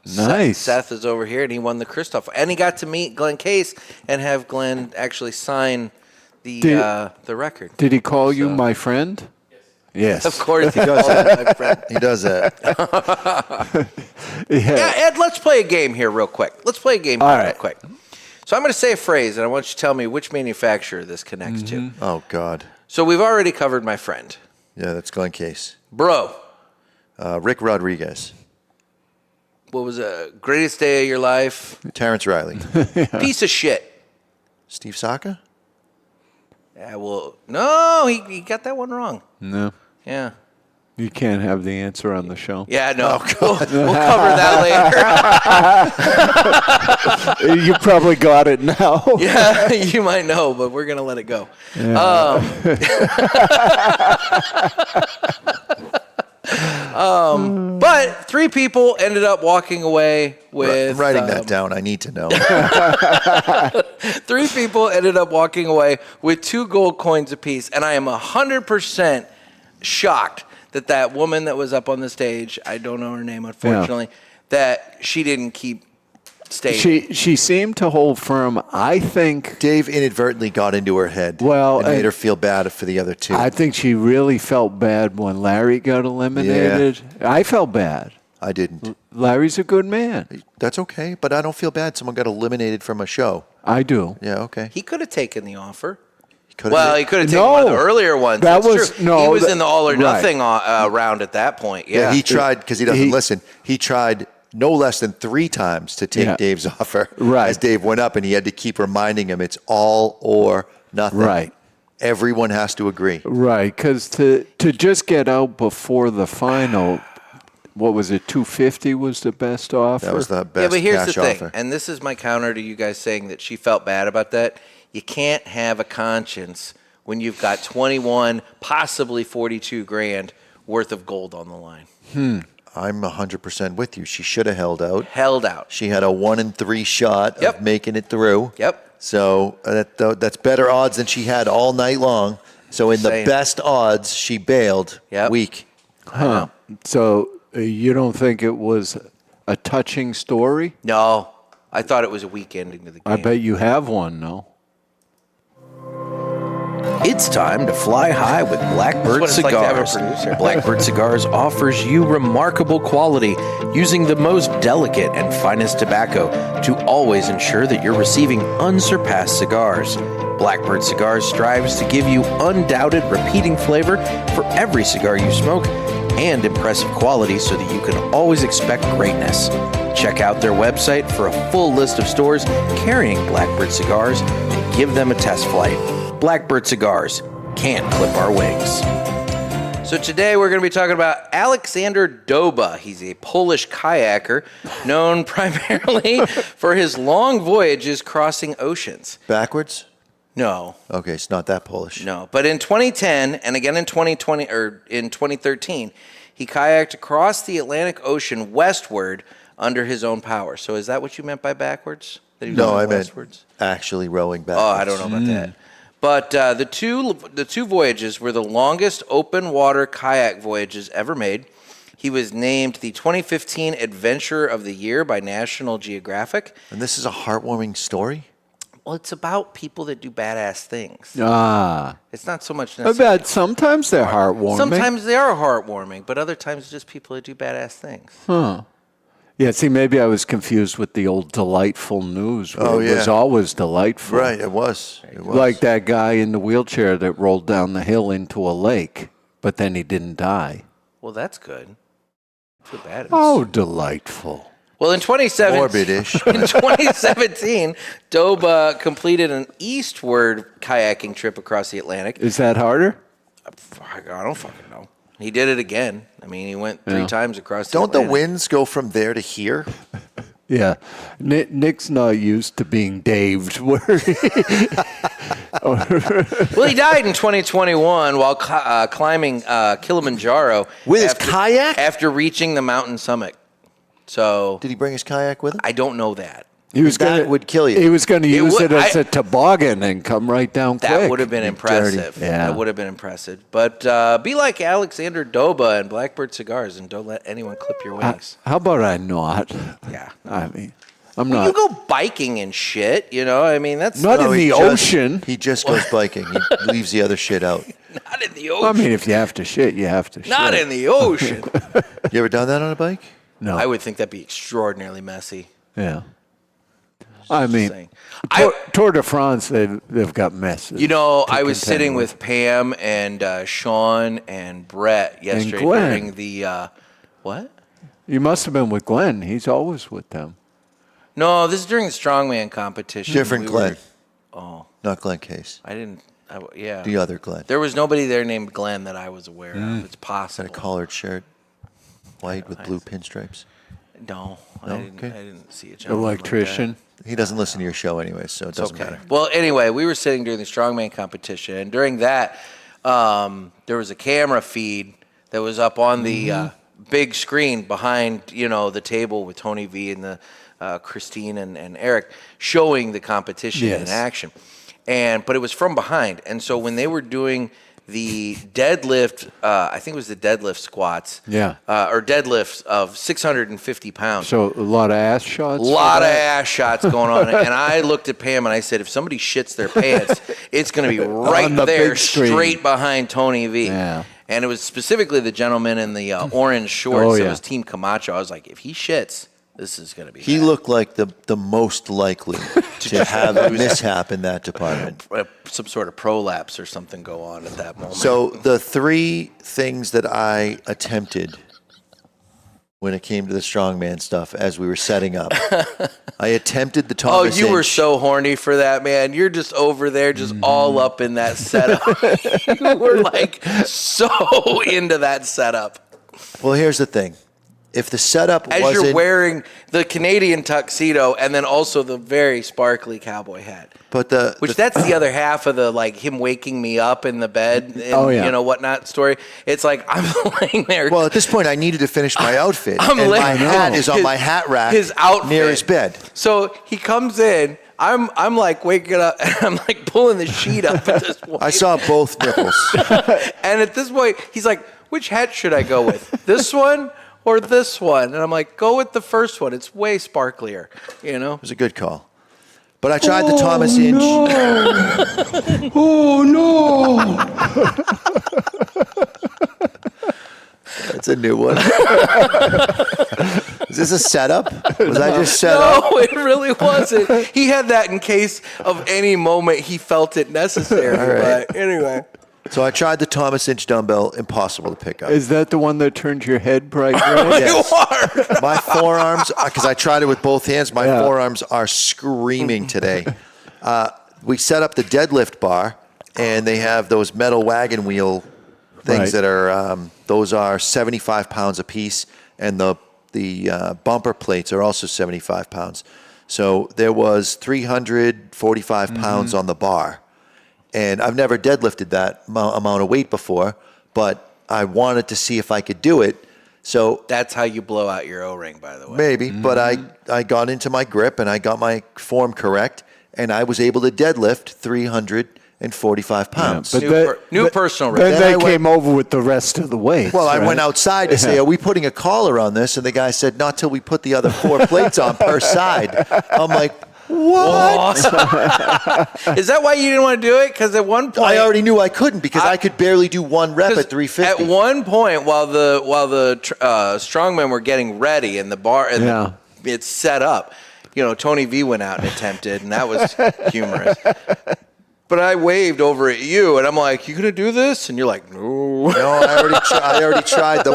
Nice. Seth is over here, and he won the Christoph. And he got to meet Glenn Case and have Glenn actually sign the record. Did he call you my friend? Yes. Of course he does that, my friend. He does that. Yeah, Ed, let's play a game here real quick. Let's play a game here real quick. So I'm going to say a phrase, and I want you to tell me which manufacturer this connects to. Oh, God. So we've already covered my friend. Yeah, that's Glenn Case. Bro. Rick Rodriguez. What was the greatest day of your life? Terrence Riley. Piece of shit. Steve Saka? Yeah, well, no, he got that one wrong. No. Yeah. You can't have the answer on the show. Yeah, no. We'll cover that later. You probably got it now. Yeah, you might know, but we're going to let it go. But 3 people ended up walking away with... I'm writing that down. I need to know. 3 people ended up walking away with 2 gold coins apiece, and I am 100% shocked that woman that was up on the stage, I don't know her name, unfortunately, that she didn't keep stated. She seemed to hold firm. I think Dave inadvertently got into her head. Well, and made her feel bad for the other two. I think she really felt bad when Larry got eliminated. Yeah. I felt bad. I didn't. Larry's a good man. That's okay, but I don't feel bad someone got eliminated from a show. I do. Yeah, okay. He could have taken the offer. He could have taken one of the earlier ones. That's true. He was in the all or nothing round at that point. Yeah, he tried, because he doesn't listen. He tried no less than 3 times to take Dave's offer. Right. As Dave went up, and he had to keep reminding him it's all or nothing. Right. Everyone has to agree. Right, because to just get out before the final, what was it, $250 was the best offer? That was the best. Yeah, but here's the thing, offer. and this is my counter to you guys saying that she felt bad about that. You can't have a conscience when you've got 21, possibly 42 grand worth of gold on the line. I'm 100% with you. She should have held out. Held out. She had a 1 in 3 shot of making it through. Yep. So that's better odds than she had all night long. So in the best odds, she bailed weak. Huh. So you don't think it was a touching story? No. I thought it was a weak ending to the game. I bet you have one, no? It's time to fly high with Blackbird Cigars. Blackbird Cigars offers you remarkable quality using the most delicate and finest tobacco to always ensure that you're receiving unsurpassed cigars. Blackbird Cigars strives to give you undoubted repeating flavor for every cigar you smoke and impressive quality so that you can always expect greatness. Check out their website for a full list of stores carrying Blackbird Cigars and give them a test flight. Blackbird Cigars can't clip our wings. So today we're going to be talking about Aleksander Doba. He's a Polish kayaker known primarily for his long voyages crossing oceans. Backwards? No. Okay, it's not that Polish. No, but in 2010 and again in 2020 or in 2013, he kayaked across the Atlantic Ocean westward under his own power. So is that what you meant by backwards? That he was No, I westwards? meant actually rowing backwards. Oh, I don't know about that. But the two voyages were the longest open water kayak voyages ever made. He was named the 2015 Adventurer of the Year by National Geographic. And this is a heartwarming story? Well, it's about people that do badass things. It's not so much I necessarily. bet sometimes they're heartwarming. Sometimes they are heartwarming, but other times it's just people that do badass things. Huh. Yeah, see, maybe I was confused with the old delightful news. Where it was always delightful. Right, it was. Like that guy in the wheelchair that rolled down the hill into a lake, but then he didn't die. Well, that's good. Too bad. Oh, delightful. Well, in 2017, Morbid-ish. in 2017, Doba completed an eastward kayaking trip across the Atlantic. Is that harder? I don't fucking know. He did it again. I mean, he went 3 times across the Don't Atlantic. the winds go from there to here? Yeah. Nick's not used to being daved. Well, he died in 2021 while climbing Kilimanjaro. With his kayak? After reaching the mountain summit. So Did he bring his kayak with him? I don't know that. That would kill you. He was going to use would- it as a toboggan and come right down quick. That would have been impressive. Yeah. That would have been impressive. But be like Aleksander Doba and Blackbird Cigars and don't let anyone clip your wings. How about I not? Yeah. I mean, I'm Well, not. you go biking and shit, you know? I mean, that's Not in he the ocean. He just goes biking. He leaves the other shit out. not in the ocean. I mean, if you have to shit, you have to shit. Not in the ocean. You ever done that on a bike? No. I would think that'd be extraordinarily messy. Yeah. I mean, saying. Tour de France, they've got messes. You know, I was contend sitting with. with Pam and Sean and Brett yesterday Glenn. during the what? You must have been with Glenn. He's always with them. No, this is during the strongman competition. Different Glenn. Not Glenn Case. I didn't. Yeah. The other Glenn. There was nobody there named Glenn that I was aware of. It's Had possible. a collared shirt, white with blue pinstripes. No, No? I didn't. Okay. I didn't see a gentleman Electrician. He doesn't listen to your show anyway, so it doesn't Okay. matter. Well, anyway, we were sitting during the strongman competition, and during that, there was a camera feed that was up on the big screen behind, the table with Tony V and the Christine and Eric showing the competition in Yes. action, but it was from behind, and so when they were doing the deadlift, I think it was the deadlift squats. Yeah. Or deadlifts of 650 pounds. So a lot of ass shots? A lot of ass shots going on. And I looked at Pam and I said, if somebody shits their pants, it's going to be right On the there, big screen. straight behind Tony V. Yeah. And it was specifically the gentleman in the orange shorts. yeah. It was Team Camacho. I was like, if he shits, this is going to be He bad. looked like the most likely to have a mishap in that department. Some sort of prolapse or something go on at that moment. So the three things that I attempted when it came to the strongman stuff as we were setting up, I attempted the Thomas you were Inch. so horny for that, man. You're just over there, just all up in that setup. You were like so into that setup. Well, here's the thing. If the setup As wasn't... you're wearing the Canadian tuxedo and then also the very sparkly cowboy hat. But That's the other half of the, like, him waking me up in the bed and, whatnot story. It's like, I'm laying there. Well, at this point, I needed to finish my outfit. I'm and my laying- hat is on his- my hat rack his outfit. near his bed. So he comes in. I'm like waking up and I'm like pulling the sheet up at this point. I saw both nipples. And at this point, he's like, which hat should I go with? This one or this one? And I'm like, go with the first one. It's way sparklier, you know? It was a good call. But I tried the Thomas Inch. Oh, no. That's a new one. Is this a setup? Was I just set up? No, it really wasn't. He had that in case of any moment he felt it necessary. All right. But anyway. So I tried the Thomas Inch dumbbell. Impossible to pick up. Is that the one that turns your head bright red? Yes. You are. My forearms, because I tried it with both hands, my forearms are screaming today. We set up the deadlift bar, and they have those metal wagon wheel things Right. that are, those are 75 pounds a piece, and the bumper plates are also 75 pounds. So there was 345 pounds on the bar. And I've never deadlifted that amount of weight before, but I wanted to see if I could do it. So That's how you blow out your O-ring, by the way. maybe, but I got into my grip and I got my form correct, and I was able to deadlift 345 pounds. but New personal record. Then Then I they came over with the rest of the weights. Well, I right? went outside to say, are we putting a collar on this? And the guy said, not till we put the other 4 plates on per side. I'm like, what? Is that why you didn't want to do it? Because at one point, I already knew I couldn't because I could barely do one rep at 350. At one point, while the strongmen were getting ready and the bar and it's set up, Tony V went out and attempted, and that was humorous. But I waved over at you, and I'm like, "You gonna do this?" And you're like, "No." No, I already tried the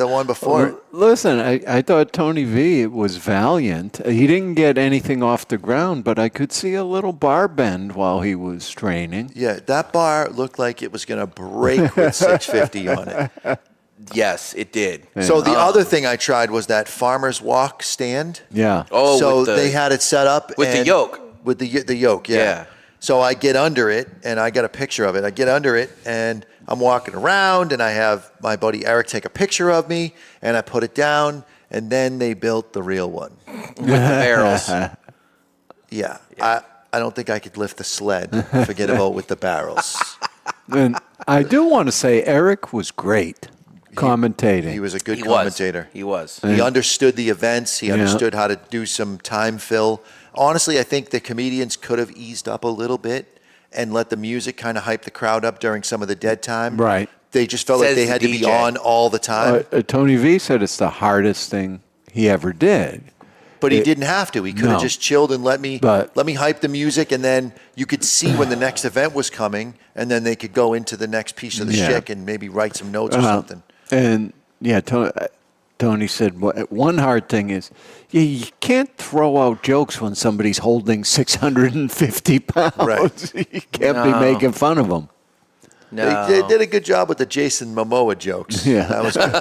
one before. Listen, I thought Tony V was valiant. He didn't get anything off the ground, but I could see a little bar bend while he was training. Yeah, that bar looked like it was going to break with 650 on it. Yes, it did. So the other thing I tried was that farmer's walk stand. Yeah. Oh, So with the, they had it set up. with the and- yoke. With the yoke, yeah. Yeah. So I get under it, and I got a picture of it. I get under it, and I'm walking around, and I have my buddy Eric take a picture of me, and I put it down, and then they built the real one. with the barrels. Yeah. I don't think I could lift the sled. Forget about with the barrels. And I do want to say Eric was great commentating. He was a good He commentator. He was. He understood the events. He understood how to do some time fill. Honestly, I think the comedians could have eased up a little bit and let the music kind of hype the crowd up during some of the dead time. Right. They just felt like Says they the had to be DJ. on all the time. Tony V said it's the hardest thing he ever did. But he didn't have to. He could have No. just chilled and let me But- hype the music, and then you could see when the next event was coming, and then they could go into the next piece of the Yeah. shtick and maybe write some notes or something. And yeah, Tony said one hard thing is you can't throw out jokes when somebody's holding 650 pounds. Right. You can't be making fun of them. No. They did a good job with the Jason Momoa jokes. Yeah. That was good.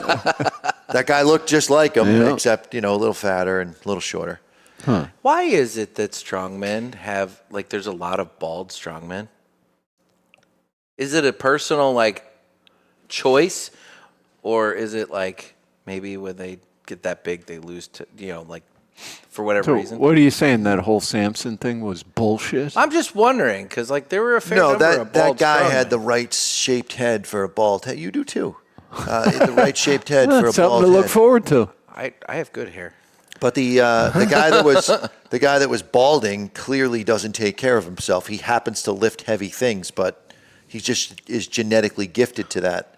That guy looked just like him, Yeah. except a little fatter and a little shorter. Why is it that strongmen have, like, there's a lot of bald strongmen? Is it a personal, choice? Or is it, maybe when they get that big, they lose, for whatever So reason. what are you saying? That whole Samson thing was bullshit? I'm just wondering because like there were a fair number of that bald guy strongmen. had the right shaped head for a bald head. You do too. The right shaped head for a Something bald to look head. forward to. I have good hair. But the guy that was balding clearly doesn't take care of himself. He happens to lift heavy things, but he just is genetically gifted to that.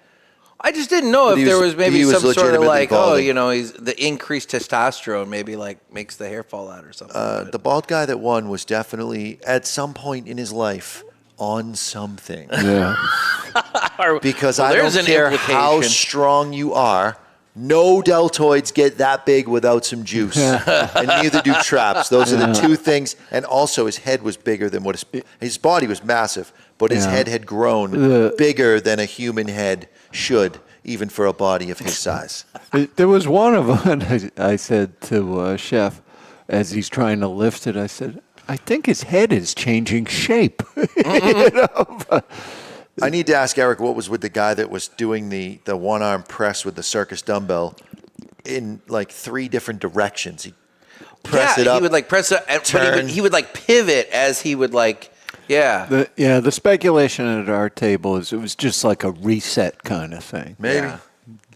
I just didn't know But if he there was- was maybe he was some sort of legitimately like, balding. he's the increased testosterone maybe like makes the hair fall out or something. The bald guy that won was definitely at some point in his life on something. Yeah. Because Well, I there's don't an care how implication. strong you are, no deltoids get that big without some juice. And neither do traps. Those are the two things. And also his head was bigger than what his body was massive, but his Yeah. head had grown bigger than a human head should, even for a body of his size. There was one of them, and I said to Chef, as he's trying to lift it, I said, I think his head is changing shape. I need to ask Eric what was with the guy that was doing the one-arm press with the circus dumbbell in like 3 different directions. He press it up. He would like press it, but turn. he would like pivot as he would like, The speculation at our table is it was just like a reset kind of thing. Maybe.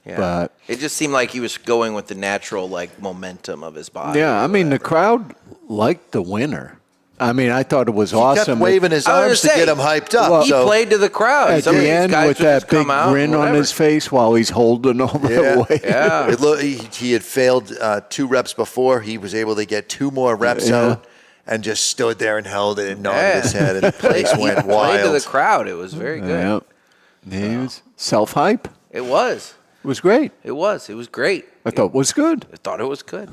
Yeah. But It just seemed like he was going with the natural like momentum of his body. yeah, or I mean, the whatever. crowd liked the winner. I mean, I thought it was He awesome. kept waving his I was arms to gonna say, get him hyped up. well, He so played to the crowd. At Some of the these end, guys with would that just big come out, grin on whatever. his face while he's holding all Yeah. that weight. Yeah. he had failed 2 reps before. He was able to get 2 more reps Yeah. out and just stood there and held it and nodded Yeah. his head, and the place He went played to the wild. crowd. It was very good. Yeah. He was self-hype. It was. It was great. It was. It was great. I thought it was good. I thought it was good.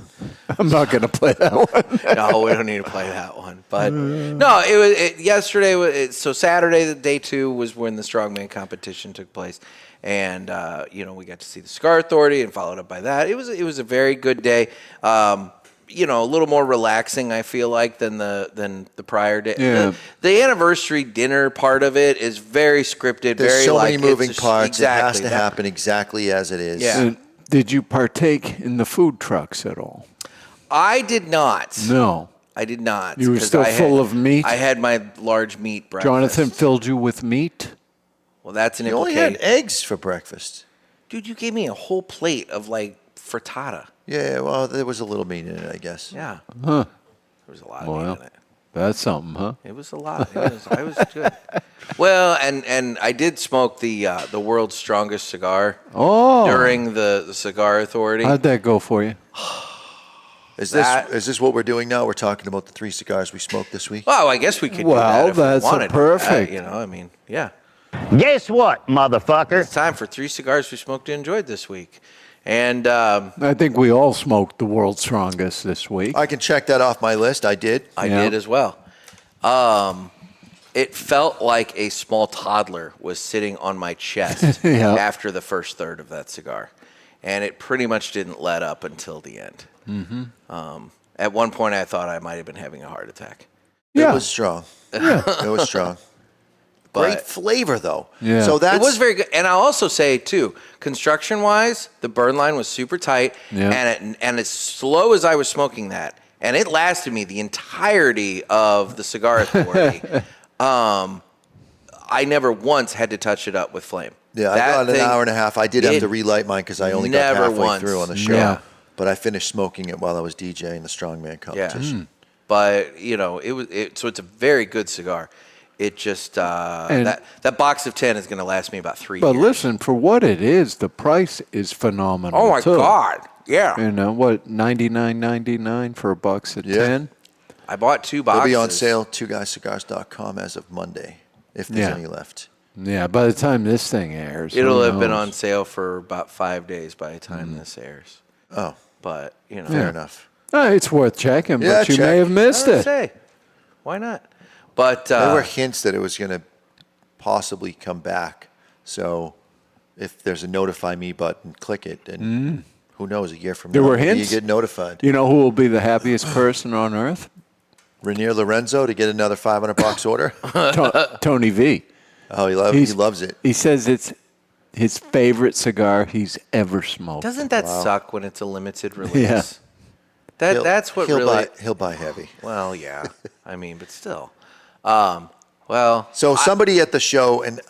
I'm not going to play that one. No, we don't need to play that one. But no, it was yesterday. So Saturday, the day 2 was when the strongman competition took place, and we got to see the Cigar Authority and followed up by that. It was a very good day. A little more relaxing, I feel like, than the prior day. Yeah. The anniversary dinner part of it is very scripted. There's very so like, many moving it's a- parts. Exactly, it has to that- happen exactly as it is. Yeah. Did you partake in the food trucks at all? I did not. No. I did not. You were 'cause still I full of meat? I had my large meat breakfast. Jonathan filled you with meat? Well, that's an You only implication. had eggs for breakfast. Dude, you gave me a whole plate of like frittata. Yeah, well, there was a little meat in it, I guess. Yeah. Huh. There was a lot of Well, meat in it. that's something, huh? It was a lot. I was good. Well, and I did smoke the world's strongest cigar Oh. during the Cigar Authority. How'd that go for you? Is That- this what we're doing now? We're talking about the 3 cigars we smoked this week? Well, I guess we could do Well, that if that's we wanted. perfect. Yeah. Guess what, motherfucker? It's time for 3 cigars we smoked and enjoyed this week. And I think we all smoked the world's strongest this week. I can check that off my list. I did. I Yeah. did as well. It felt like a small toddler was sitting on my chest Yeah. after the first third of that cigar. And it pretty much didn't let up until the end. Mm-hmm. At one point, I thought I might have been having a heart attack. It was strong. It was strong. Great But flavor, though. Yeah. So that's it was very good. And I'll also say, too, construction-wise, the burn line was super tight. Yeah. And as slow as I was smoking that, and it lasted me the entirety of the Cigar Authority, I never once had to touch it up with flame. Yeah, That I got an thing- hour and a half. I did have it to relight mine because I only got never halfway once. through on the show. Yeah. But I finished smoking it while I was DJing the strongman competition. But so it's a very good cigar. It just And- that box of 10 is going to last me about 3 But years. listen, for what it is, the price is phenomenal. Oh my too. God! Yeah, You know what? $99.99 for a box of Yeah. 10. I bought 2 They'll boxes. be on sale, 2guyscigars.com as of Monday, if there's Yeah. any left. Yeah, by the time this thing airs, It'll who have been knows? on sale for about 5 days by the time this airs. Oh, But fair enough. It's worth checking, Yeah, but you check. may have missed I would it. say, why not? But There were hints that it was going to possibly come back. So if there's a notify me button, click it. And who knows, a year from There now, were maybe hints? you get notified. You know who will be the happiest person on earth? Rainier Lorenzo to get another $500 order. Tony V. Oh, he loves it. He says it's his favorite cigar he's ever smoked. doesn't that suck when it's a limited release? Yeah. That's what really. He'll buy heavy. Well, yeah. I mean, but still. Well. So somebody at the show, and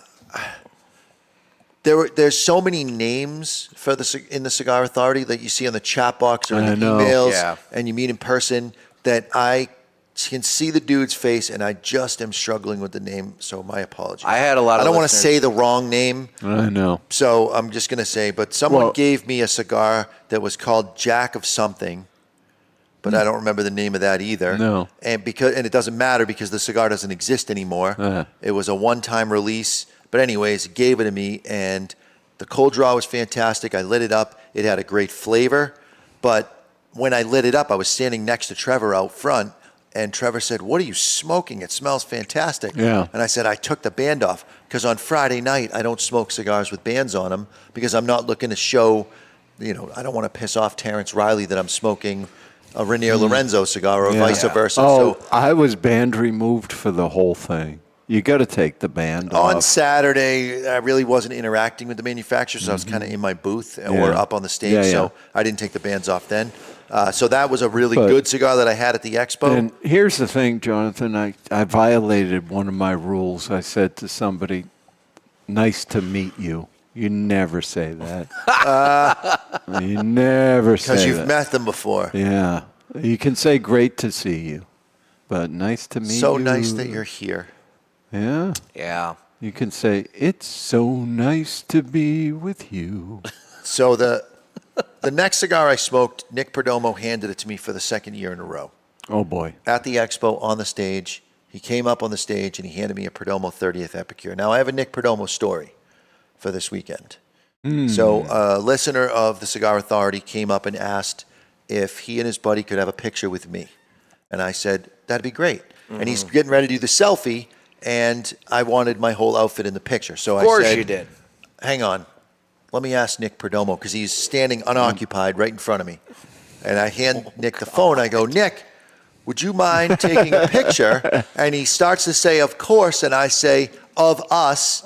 there's so many names for in the Cigar Authority that you see on the chat box or in the emails, and you meet in person, that I can see the dude's face, and I just am struggling with the name. So my apologies. I had a lot of. I don't want to say the wrong name. I know. So I'm just going to say, but someone gave me a cigar that was called Jack of something, but I don't remember the name of that either. No. And it doesn't matter because the cigar doesn't exist anymore. It was a one-time release. But anyways, he gave it to me, and the cold draw was fantastic. I lit it up. It had a great flavor. But when I lit it up, I was standing next to Trevor out front, and Trevor said, "What are you smoking? It smells fantastic." Yeah. And I said, "I took the band off because on Friday night, I don't smoke cigars with bands on them because I'm not looking to show, I don't want to piss off Terrence Riley that I'm smoking a Rainier Lorenzo cigar or vice versa." Oh, I was band removed for the whole thing. You got to take the band off. On Saturday, I really wasn't interacting with the manufacturers. So I was kind of in my booth or up on the stage, so I didn't take the bands off then. So that was a really good cigar that I had at the expo. And here's the thing, Jonathan. I violated one of my rules. I said to somebody, "Nice to meet you." You never say that. You never say that. Because you've met them before. Yeah. You can say "great to see you," but "nice to meet you." So nice that you're here. Yeah. Yeah. You can say, "It's so nice to be with you." So the next cigar I smoked, Nick Perdomo handed it to me for the second year in a row. Oh, boy. At the expo on the stage. He came up on the stage and he handed me a Perdomo 30th Epicure. Now, I have a Nick Perdomo story for this weekend. So a listener of the Cigar Authority came up and asked if he and his buddy could have a picture with me. And I said, that'd be great. And he's getting ready to do the selfie, and I wanted my whole outfit in the picture. So I said, Of course you did. Hang on. Let me ask Nick Perdomo, because he's standing unoccupied right in front of me. And I hand Nick the phone. I go, "Nick, would you mind taking a picture?" And he starts to say, "Of course." And I say, "Of us."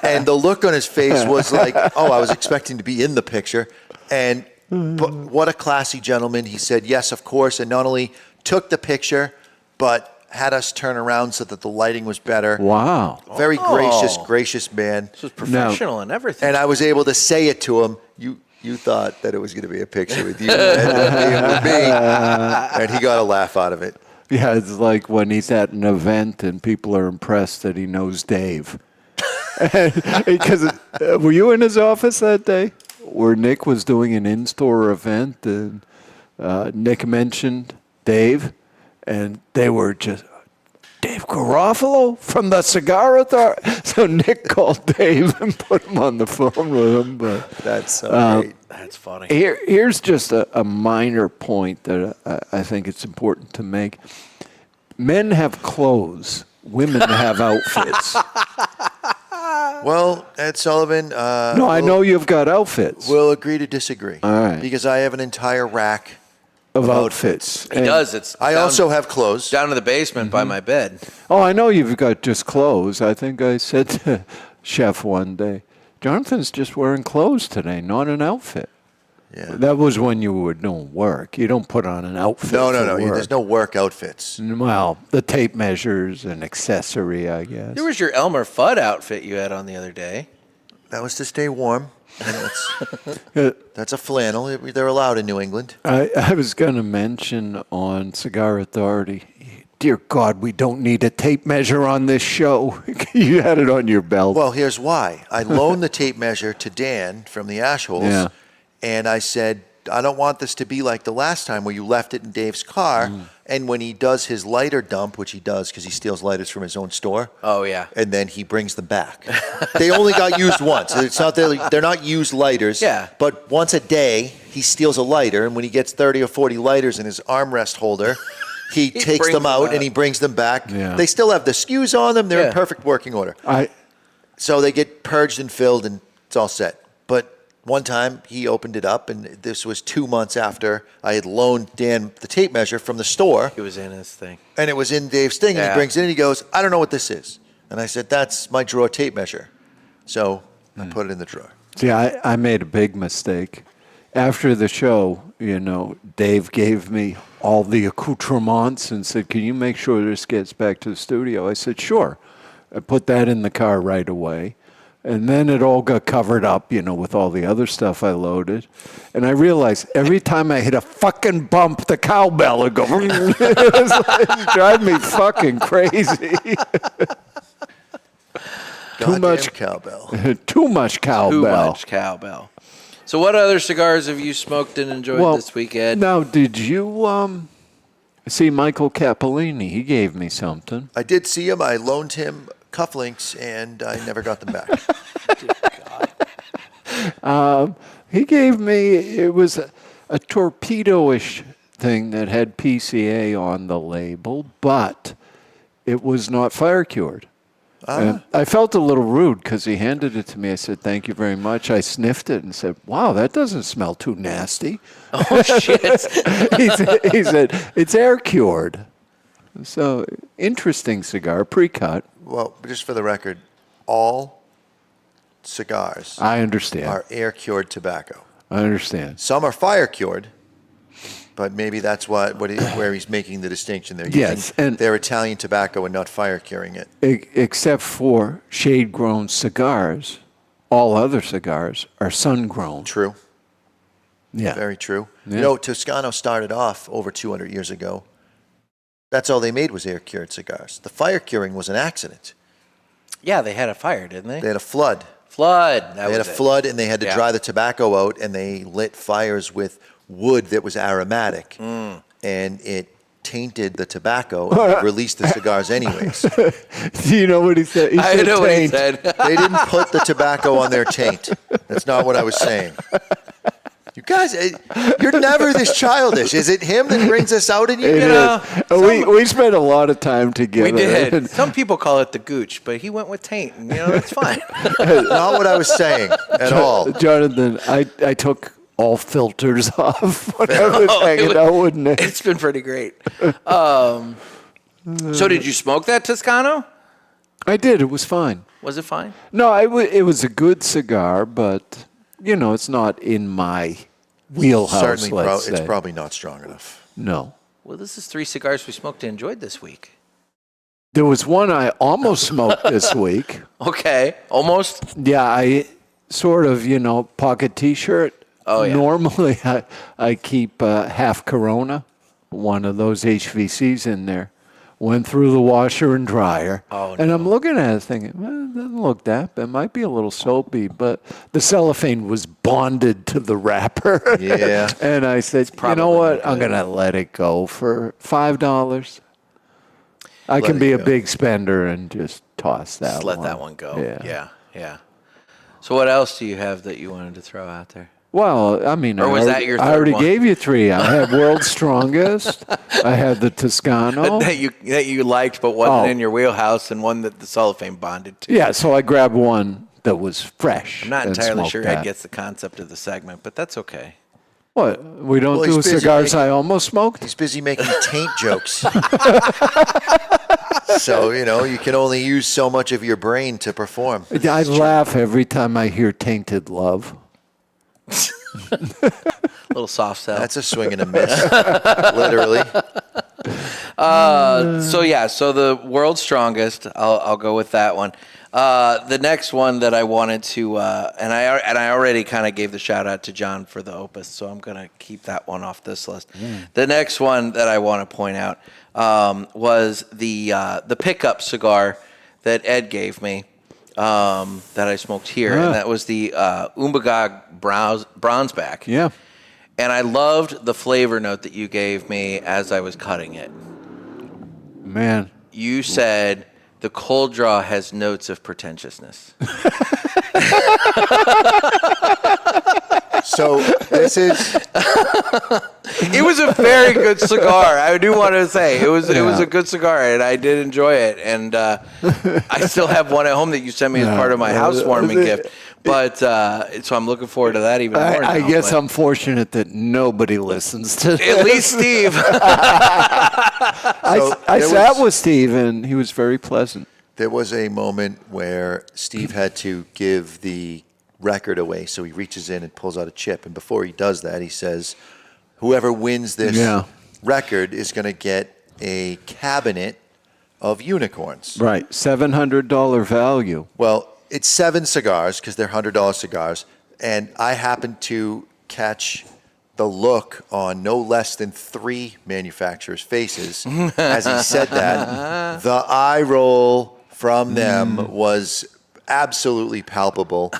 And the look on his face was like, oh, I was expecting to be in the picture. And but what a classy gentleman. He said, "Yes, of course." And not only took the picture, but had us turn around so that the lighting was better. Wow. Very gracious man. This was professional and everything. And I was able to say it to him. You thought that it was going to be a picture with you and with me. And he got a laugh out of it. Yeah, it's like when he's at an event and people are impressed that he knows Dave. Because were you in his office that day where Nick was doing an in-store event and Nick mentioned Dave? And they were just, "Dave Garofalo from the Cigar Authority." So Nick called Dave and put him on the phone with him. But that's so great. That's funny. Here's just a minor point that I think it's important to make. Men have clothes. Women have outfits. Well, Ed Sullivan. No, I know you've got outfits. We'll agree to disagree. All right. Because I have an entire rack of outfits. He does. It's I also have clothes. down in the basement by my bed. Oh, I know you've got just clothes. I think I said to Chef one day, "Jonathan's just wearing clothes today, not an outfit." Yeah. That was when you were doing work. You don't put on an outfit. No. for work. There's no work outfits. Well, the tape measures and accessory, I guess. There was your Elmer Fudd outfit you had on the other day. That was to stay warm. And that's a flannel. They're allowed in New England. I was going to mention on Cigar Authority, dear God, we don't need a tape measure on this show. You had it on your belt. Well, here's why. I loaned the tape measure to Dan from the Ashholes, and I said, I don't want this to be like the last time where you left it in Dave's car, and when he does his lighter dump, which he does because he steals lighters from his own store. Oh, yeah. And then he brings them back. They only got used once. It's not they're not used lighters. Yeah. But once a day, he steals a lighter, and when he gets 30 or 40 lighters in his armrest holder, he takes them out and he brings them back. Yeah. They still have the SKUs on them. They're in perfect working order. So they get purged and filled, and it's all set. But one time he opened it up, and this was 2 months after I had loaned Dan the tape measure from the store. It was in his thing. And it was in Dave's thing. And he brings it in and he goes, "I don't know what this is." And I said, "That's my drawer tape measure." So I put it in the drawer. See, I made a big mistake. After the show, Dave gave me all the accoutrements and said, can you make sure this gets back to the studio? I said, sure. I put that in the car right away. And then it all got covered up, with all the other stuff I loaded. And I realized every time I hit a fucking bump, the cowbell would go. It's driving me fucking crazy. Too much cowbell. Too much cowbell. Too much cowbell. So what other cigars have you smoked and enjoyed this week, Ed? Now, did you see Michael Capolini? He gave me something. I did see him. I loaned him cufflinks, and I never got them back. He gave me, it was a torpedo-ish thing that had PCA on the label, but it was not fire-cured. And I felt a little rude because he handed it to me. I said, thank you very much. I sniffed it and said, wow, that doesn't smell too nasty. Oh, shit. he said, it's air-cured. So, interesting cigar, pre-cut. Well, just for the record, all cigars I understand. are air-cured tobacco. I understand. Some are fire-cured, but maybe that's where he's making the distinction there. Yes, and they're Italian tobacco and not fire-curing it. Except for shade-grown cigars, all other cigars are sun-grown. True. Yeah. Very true. Yeah. Toscano started off over 200 years ago. That's all they made was air-cured cigars. The fire-curing was an accident. Yeah, they had a fire, didn't they? They had a flood. Flood. They had a flood, and they had to dry the tobacco out, and they lit fires with wood that was aromatic, and it tainted the tobacco and released the cigars anyways. Do you know what he said? I know what he said. They didn't put the tobacco on their taint. That's not what I was saying. You guys, you're never this childish. Is it him that brings us out in you? We spent a lot of time together. We did. Some people call it the gooch, but he went with taint, and that's fine. Not what I was saying at all. Jonathan, I took all filters off when I was hanging out with Nick. It's been pretty great. So did you smoke that Toscano? I did. It was fine. Was it fine? No, it was a good cigar, but, it's not in my wheelhouse, Certainly, let's it's say. probably not strong enough. No. Well, this is 3 cigars we smoked and enjoyed this week. There was one I almost smoked this week. Okay, almost? Yeah, I sort of, pocket T-shirt. Oh, yeah. Normally, I keep half Corona, one of those HVCs in there. Went through the washer and dryer. Oh, and no. I'm looking at it thinking, well, it doesn't look that bad. It might be a little soapy, but the cellophane was bonded to the wrapper. Yeah. And I said, you know what? I'm going to let it go for $5. I can be a big spender and just toss that Just one. let that one go. Yeah. Yeah. So what else do you have that you wanted to throw out there? Well, I mean, Or was that your I third already one? gave you 3. I had World's Strongest. I had the Toscano. That you liked but wasn't in your wheelhouse, and one that the cellophane bonded to. Yeah, so I grabbed one that was fresh. I'm not and entirely smoked sure that. Ed gets the concept of the segment, but that's okay. What? We don't Well, do he's busy cigars making- I almost smoked? He's busy making taint jokes. So, you can only use so much of your brain to perform. I laugh every time I hear Tainted Love. Little soft sell. That's a swing and a miss, literally. So the world's strongest. I'll go with that one. The next one that I wanted to, and I already kind of gave the shout out to John for the Opus, so I'm gonna keep that one off this list. The next one that I want to point out was the pickup cigar that Ed gave me. That I smoked here, and that was the Umbagog Bronzeback. Yeah. And I loved the flavor note that you gave me as I was cutting it. Man. You said the cold draw has notes of pretentiousness. So this is It was a very good cigar. I do want to say it was a good cigar, and I did enjoy it. And I still have one at home that you sent me as part of my housewarming gift. But so I'm looking forward to that even more. I now, guess but I'm fortunate that nobody listens to this. at least Steve. I sat with Steve, and he was very pleasant. there was a moment where Steve had to give the record away, so he reaches in and pulls out a chip, and before he does that, he says, whoever wins this Yeah. record is going to get a cabinet of unicorns. Right. $700 value. Well, it's 7 cigars because they're $100 cigars. And I happened to catch the look on no less than 3 manufacturers' faces as he said that. The eye roll from them was absolutely palpable.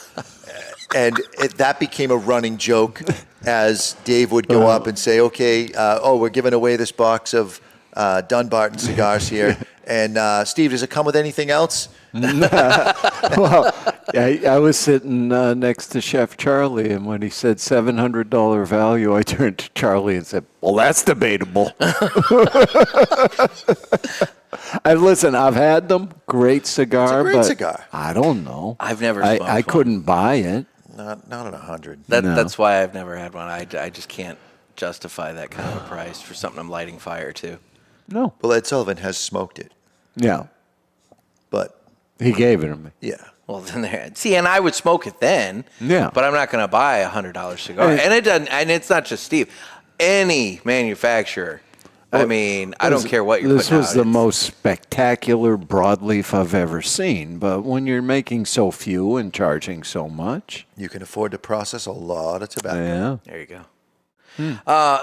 And that became a running joke as Dave would go up and say, okay, we're giving away this box of Dunbarton cigars here. And Steve, does it come with anything else? Well, I was sitting next to Chef Charlie, and when he said $700 value, I turned to Charlie and said, well, that's debatable. Listen, I've had them. Great cigar. It's a great but cigar. I don't know. I've never smoked I one. couldn't buy it. Not at 100. That's why I've never had one. I just can't justify that kind of a price for something I'm lighting fire to. No. Well, Ed Sullivan has smoked it, Yeah. but He gave it to me. yeah. Well, then see, and I would smoke it then. Yeah. But I'm not going to buy a $100 cigar. Hey. And it doesn't. And it's not just Steve. Any manufacturer. I mean, I don't care what you're This putting was out. the It's- most spectacular broadleaf I've ever seen. But when you're making so few and charging so much, You can afford to process a lot of tobacco. yeah. There you go.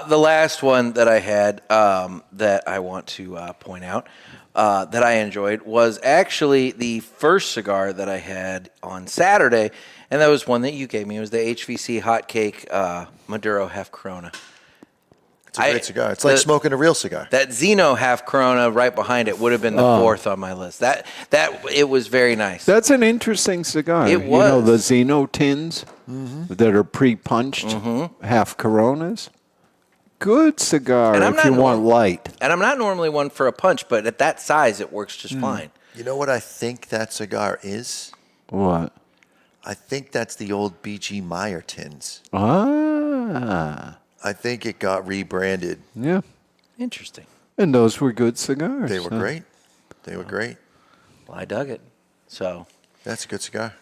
The last one that I had that I want to point out that I enjoyed was actually the first cigar that I had on Saturday, and that was one that you gave me. It was the HVC Hot Cake Maduro Half Corona. It's a great cigar. It's like smoking a real cigar. That Zeno Half Corona right behind it would have been the fourth on my list. That it was very nice. That's an interesting cigar. It You know, the was. Zeno tins that are pre-punched, half Coronas. Good cigar And I'm if you not want light. And I'm not normally one for a punch, but at that size, it works just fine. You know what I think that cigar is? What? I think that's the old B.G. Meyer tins. Ah, I think it got rebranded. yeah. Interesting. And those were good cigars. They were great. They were great. Well, I dug it. So, That's a good cigar.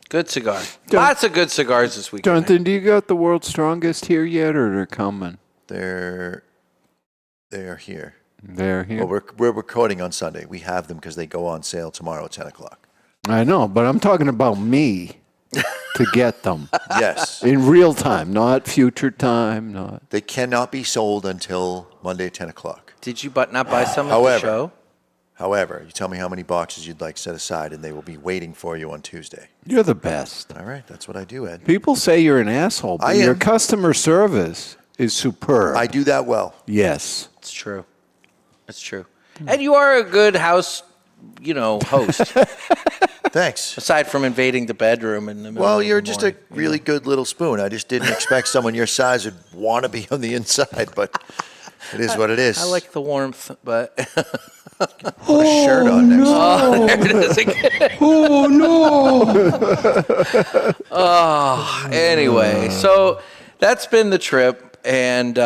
good cigar. Lots of good cigars this weekend. Jonathan, do you got the world's strongest here yet, or they're coming? They're here. They're here. Well, we're recording on Sunday. We have them because they go on sale tomorrow at 10 o'clock. I know, but I'm talking about me to get them Yes. in real time, not future time, not. They cannot be sold until Monday at 10 o'clock. Did you not buy some at the However, show? However, you tell me how many boxes you'd like set aside, and they will be waiting for you on Tuesday. You're the best. All right, that's what I do, Ed. People say you're an asshole, but I your am. customer service is superb. I do that well. Yes. It's true. It's true. And you are a good house, host. Thanks. Aside from invading the bedroom in the middle Well, of you're the just morning, a really good little spoon. I just didn't expect someone your size would want to be on the inside, but it is what it is. I like the warmth, but Put a shirt on next time. there it is again. Oh, no. Anyway, so that's been the trip, and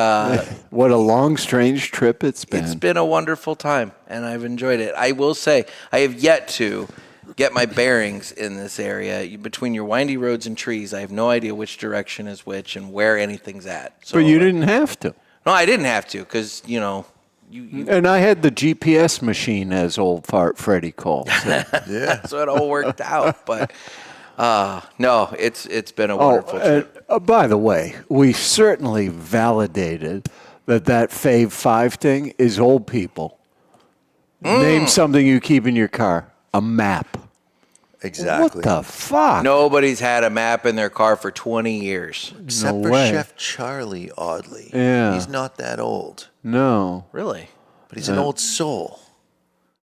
What a long, strange trip it's been. it's been a wonderful time, and I've enjoyed it. I will say, I have yet to get my bearings in this area. Between your windy roads and trees, I have no idea which direction is which and where anything's at. So, But you didn't have to. No, I didn't have to, because, you And I had the GPS machine, as old fart Freddie calls it. Yeah. so it all worked out. But, no, it's been a wonderful trip. By the way, we certainly validated that Fave 5 thing is old people. Name something you keep in your car. A map. Exactly. What the fuck? Nobody's had a map in their car for 20 years. Except No for way. Chef Charlie, oddly. Yeah. He's not that old, No. Really? but he's an old soul.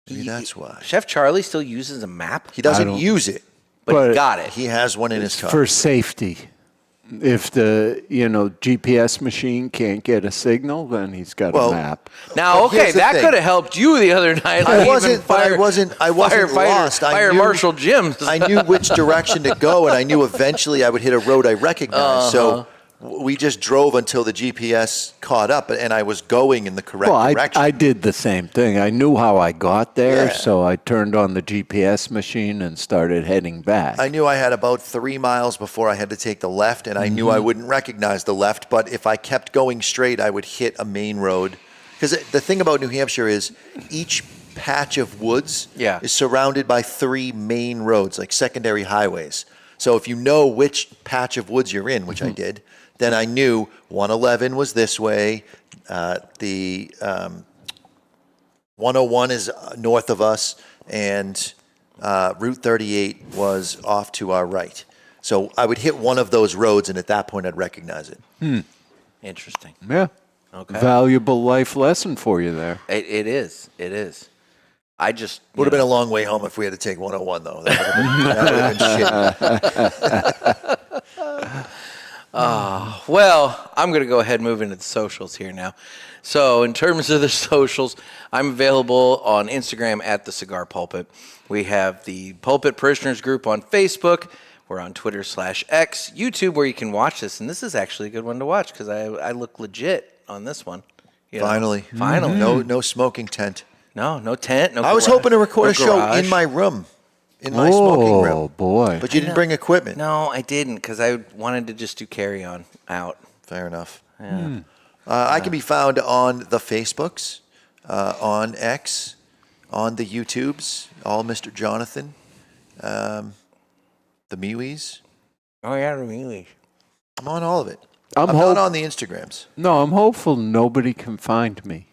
Maybe that's why. Chef Charlie still uses a map? He doesn't don't- use it. But he But- got it. He has one in his car. For safety. If the GPS machine can't get a signal, then he's got Well, a map. Now, But okay, here's the that thing. could have helped you the other night. I Even wasn't firefighter- lost. Fire Marshal Jim. I knew which direction to go, and I knew eventually I would hit a road I recognized. So we just drove until the GPS caught up, and I was going in the correct direction. I did the same thing. I knew how I got there, Yeah. so I turned on the GPS machine and started heading back. I knew I had about 3 miles before I had to take the left, and I knew I wouldn't recognize the left, but if I kept going straight, I would hit a main road. Because the thing about New Hampshire is each patch of woods is surrounded by 3 main roads, like secondary highways. So if you know which patch of woods you're in, which I did, then I knew 111 was this way, the 101 is north of us, and Route 38 was off to our right. So I would hit one of those roads, and at that point I'd recognize it. Interesting. Yeah. Okay. Valuable life lesson for you there. It is. It is. I just Would have been a long way home if we had to take 101, though. That would have been shit. Well, I'm going to go ahead and move into the socials here now. So in terms of the socials, I'm available on Instagram at The Cigar Pulpit. We have the Pulpit Parishioners group on Facebook. We're on Twitter /X, YouTube, where you can watch this. And this is actually a good one to watch because I look legit on this one. You know? Finally. No smoking tent. No tent. No. I was hoping to record a show in my room, in my smoking room. Oh, boy. But you didn't bring equipment. No, I didn't because I wanted to just do carry-on out. Fair enough. Yeah. I can be found on the Facebooks, on X, on the YouTubes, all Mr. Jonathan, the MeWe's. Oh, yeah, really. I'm on all of it. I'm not on the Instagrams. No, I'm hopeful nobody can find me.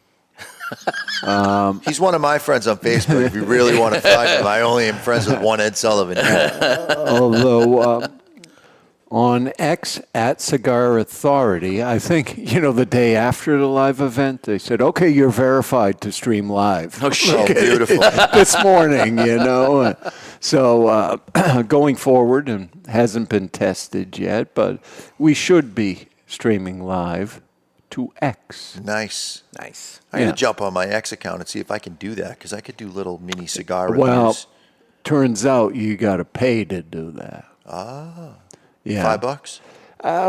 He's one of my friends on Facebook. If you really want to find him, I only am friends with one Ed Sullivan. Although on X at Cigar Authority, I think, the day after the live event, they said, okay, you're verified to stream live. Oh, shit. Oh, beautiful. This morning, So going forward, and hasn't been tested yet, but we should be streaming live to X. Nice. I Yeah. got to jump on my X account and see if I can do that, because I could do little mini cigar reviews. Well, turns out you got to pay to do that. Yeah. $5?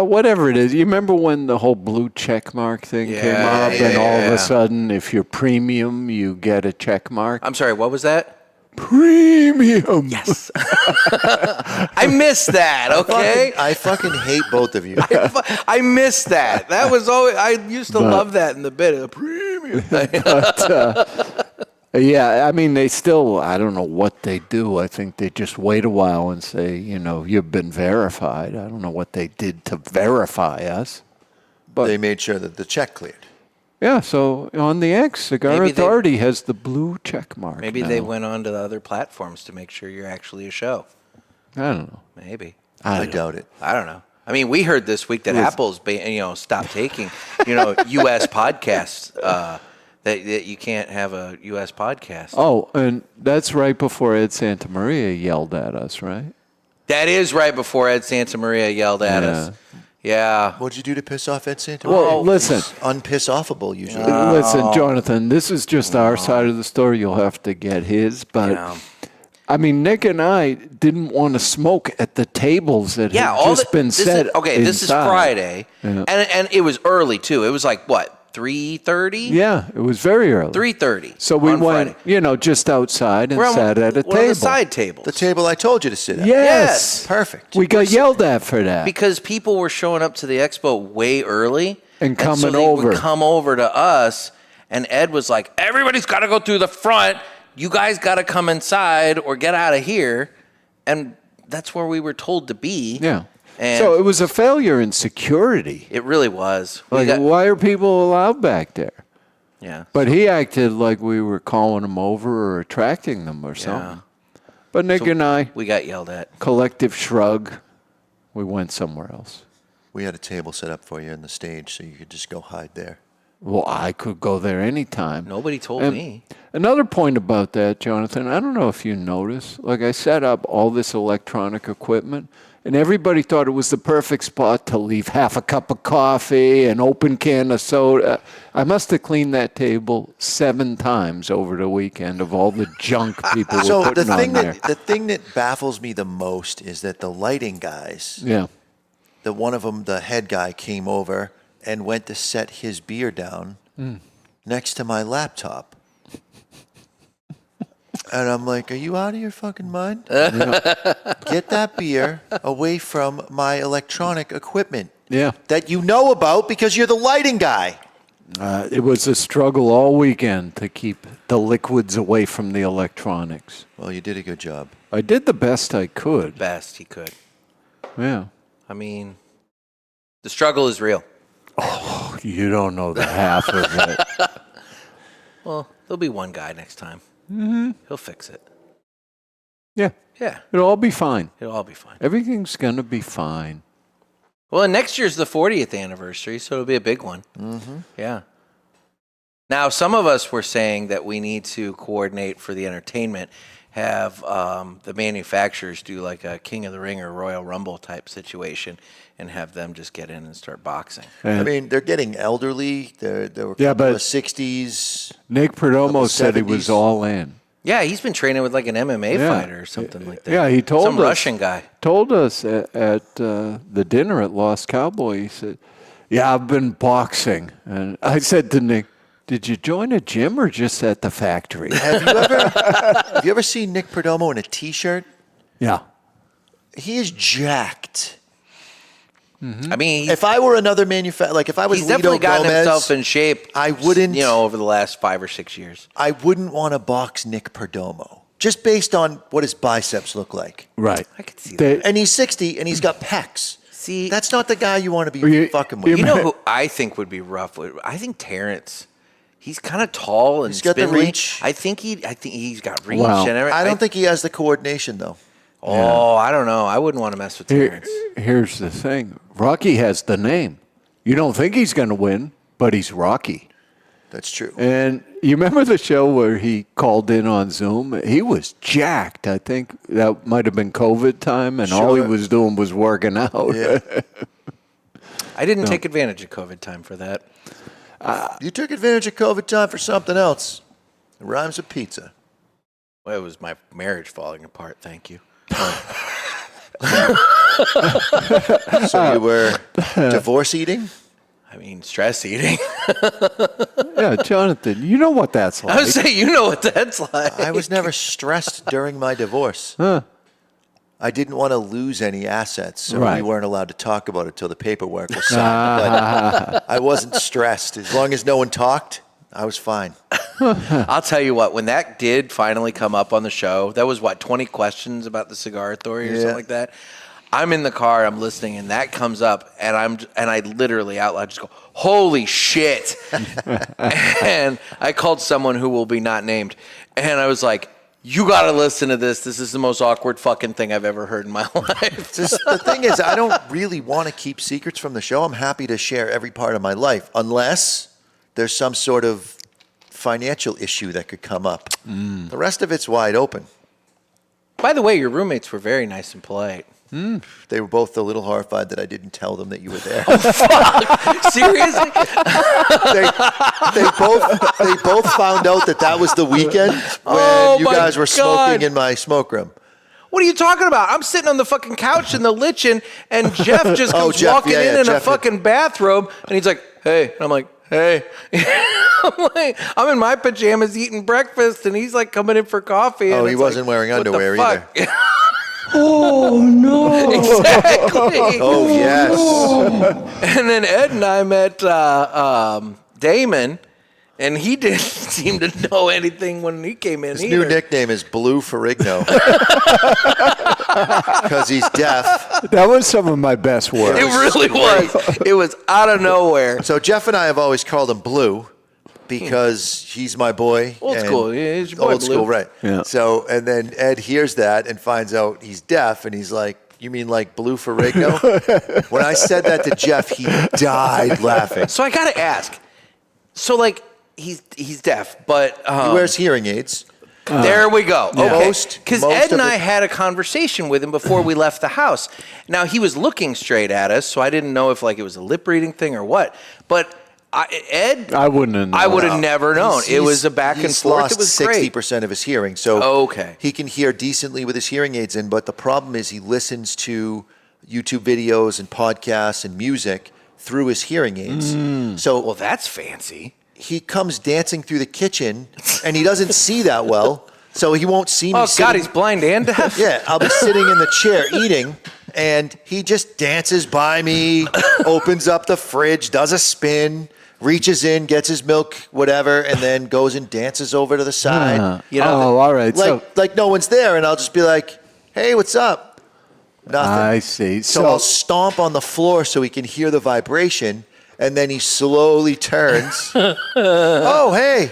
Whatever it is. You remember when the whole blue check mark thing came up, and all of a sudden, if you're premium, you get a check mark? I'm sorry, what was that? Premium. Yes. I missed that, okay? I fucking hate both of you. I missed that. That was always, I used to love that in the bit of the premium thing. Yeah, I mean, they still, I don't know what they do. I think they just wait a while and say, you've been verified. I don't know what they did to verify us. But they made sure that the check cleared. Yeah, so on the X, Cigar Authority has the blue check mark. Maybe now. they went on to the other platforms to make sure you're actually a show. I don't know. Maybe. I doubt it. I don't know. I mean, we heard this week that Apple's stopped taking, U.S. podcasts. That you can't have a U.S. podcast. Oh, and that's right before Ed Santa Maria yelled at us, right? That is right before Ed Santa Maria yelled at us. Yeah. What'd you do to piss off Ed Santa? Well, listen. Unpiss-offable, usually. Listen, Jonathan, this is just our side of the story. You'll have to get his. But, I mean, Nick and I didn't want to smoke at the tables that had just been set this is Friday. Yeah. And it was early, too. It was like, what, 3:30? Yeah, it was very early. 3:30. So we went, Friday. just outside and sat at a table. One of the side tables. The table I told you to sit at. Yes. Perfect. We got yelled at for that. Because people were showing up to the expo way early. And coming so they over. would come over to us, and Ed was like, everybody's got to go through the front. You guys got to come inside or get out of here. And that's where we were told to be. Yeah. And so it was a failure in security. It really was. Why are people allowed back there? Yeah. But he acted like we were calling them over or attracting them or something. But Nick and I, we got yelled at. Collective shrug, we went somewhere else. We had a table set up for you in the stage, so you could just go hide there. Well, I could go there anytime. Nobody told me. Another point about that, Jonathan, I don't know if you noticed, I set up all this electronic equipment, and everybody thought it was the perfect spot to leave half a cup of coffee, an open can of soda. I must have cleaned that table 7 times over the weekend of all the junk people were putting on there. The thing that baffles me the most is that the lighting guys, one of them, the head guy, came over and went to set his beer down next to my laptop. And I'm like, are you out of your fucking mind? Get that beer away from my electronic equipment. Yeah. That you know about because you're the lighting guy. It was a struggle all weekend to keep the liquids away from the electronics. Well, you did a good job. I did the best I could. Best he could. Yeah. I mean, the struggle is real. Oh, you don't know the half of it. Well, there'll be one guy next time. Mm-hmm. He'll fix it. Yeah. Yeah. It'll all be fine. It'll all be fine. Everything's going to be fine. Well, and next year's the 40th anniversary, so it'll be a big one. Mm-hmm. Yeah. Now, some of us were saying that we need to coordinate for the entertainment, have the manufacturers do like a King of the Ring or Royal Rumble type situation, and have them just get in and start boxing. I mean, they're getting elderly. They were Yeah, couple but- of 60s. Nick Perdomo said he 70s. was all in. Yeah, he's been training with like an MMA Yeah. fighter or something like that. Yeah, he told some us. Russian guy. Told us at the dinner at Lost Cowboy, he said, yeah, I've been boxing. And I said to Nick, did you join a gym or just at the factory? Have you ever seen Nick Perdomo in a T-shirt? Yeah. He is jacked. I mean, If I were another manufacturer, like if I was he's Lido definitely gotten Gomez, himself in shape. I wouldn't, over the last 5 or 6 years. I wouldn't want to box Nick Perdomo just based on what his biceps look like. Right. I could see They- And he's 60 and he's got pecs. See, That's not the guy you want to be You- fucking with. you know who I think would be rough? I think Terrence. He's kind of tall and He's got the spindly. reach. I think he's got reach Wow. and everything. I don't think he has the coordination though. Oh, I don't know. I wouldn't want to mess with Terrence. Here's the thing. Rocky has the name. You don't think he's going to win, but he's Rocky. That's true. And you remember the show where he called in on Zoom? He was jacked. I think that might have been COVID time, and all he Sure. was doing was working out. Yeah. I didn't take advantage of COVID time for that. You took advantage of COVID time for something else. It rhymes with pizza. Well, it was my marriage falling apart. Thank you. So you were divorce eating? I mean, stress eating. Yeah, Jonathan, you know what that's like. I would say you know what that's like. I was never stressed during my divorce. I didn't want to lose any assets, so Right. we weren't allowed to talk about it till the paperwork was signed. But I wasn't stressed. As long as no one talked, I was fine. I'll tell you what, when that did finally come up on the show, that was 20 questions about the Cigar Authority or Yeah. something like that. I'm in the car, I'm listening, and that comes up, and I literally out loud just go, "Holy shit!" And I called someone who will be not named, and I was like, "You got to listen to this. This is the most awkward fucking thing I've ever heard in my life." Just, the thing is, I don't really want to keep secrets from the show. I'm happy to share every part of my life, unless there's some sort of financial issue that could come up. The rest of it's wide open. By the way, your roommates were very nice and polite. They were both a little horrified that I didn't tell them that you were there. Seriously? they both found out that was the weekend when Oh you my guys were smoking God. in my smoke room. What are you talking about? I'm sitting on the fucking couch in the lichen, and Jeff just Oh, comes Jeff, walking yeah, in yeah, a Jeff. fucking bathrobe, and he's like, "Hey," and I'm like, "Hey." I'm in my pajamas eating breakfast, and he's like coming in for coffee. Oh, and he it's wasn't like, wearing what the underwear fuck? either. Oh no! Exactly. Oh, yes. And then Ed and I met Damon, and he didn't seem to know anything when he came in. His new either. nickname is Blue Ferrigno. Because he's deaf. That was some of my best work. It really was. It was out of nowhere. So Jeff and I have always called him Blue because he's my boy. Old and- school. Yeah, he's your boy, Old Blue. school, right. Yeah. So, and then Ed hears that and finds out he's deaf, and he's like, "You mean like Blue Ferrigno?" When I said that to Jeff, he died laughing. So I gotta ask. So like he's deaf, but He wears hearing aids. there we go. Okay. Most Because Ed and of I it- had a conversation with him before we left the house. Now he was looking straight at us, so I didn't know if like it was a lip reading thing or what. But Ed, I wouldn't have known. I would have never known. It was a back and he's forth. lost It was great. 60% of his hearing, so Okay. he can hear decently with his hearing aids in. But the problem is he listens to YouTube videos and podcasts and music through his hearing aids. So Well, that's fancy. he comes dancing through the kitchen, and he doesn't see that well, so he won't see me. Oh, sitting, God, he's blind and deaf? Yeah, I'll be sitting in the chair eating, and he just dances by me, opens up the fridge, does a spin, reaches in, gets his milk, whatever, and then goes and dances over to the side. You know, all right. Like no one's there, and I'll just be like, "Hey, what's up?" Nothing. I see. So I'll stomp on the floor so he can hear the vibration, and then he slowly turns. Oh, hey.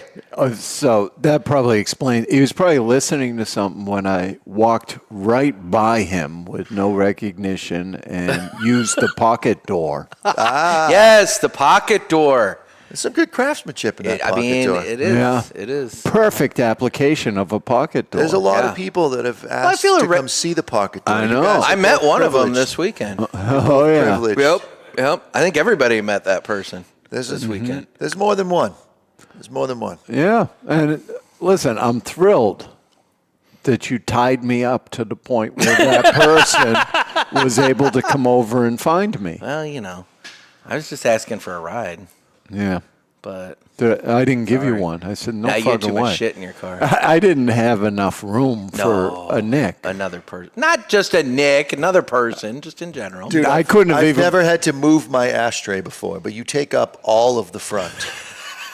So that probably explains. He was probably listening to something when I walked right by him with no recognition and used the pocket door. Yes, the pocket door. There's some good craftsmanship in that pocket door. It is. Yeah. It is. Perfect application of a pocket door. There's a lot Yeah. of people that have asked feel to a come see the pocket door. I You know. guys are I met both one of them privileged. this weekend. Oh, yeah. Privileged. Yep. I think everybody met that person There's this weekend. There's more than one. There's more than one. Yeah. And listen, I'm thrilled that you tied me up to the point where that person was able to come over and find me. Well, I was just asking for a ride, Yeah. but I didn't give you one. I said, no now you get fucking too way. much shit in your car. I didn't have enough room for a Nick. Another person. Not just a Nick, another person, just in general. Dude, I couldn't have I've even- never had to move my ashtray before, but you take up all of the front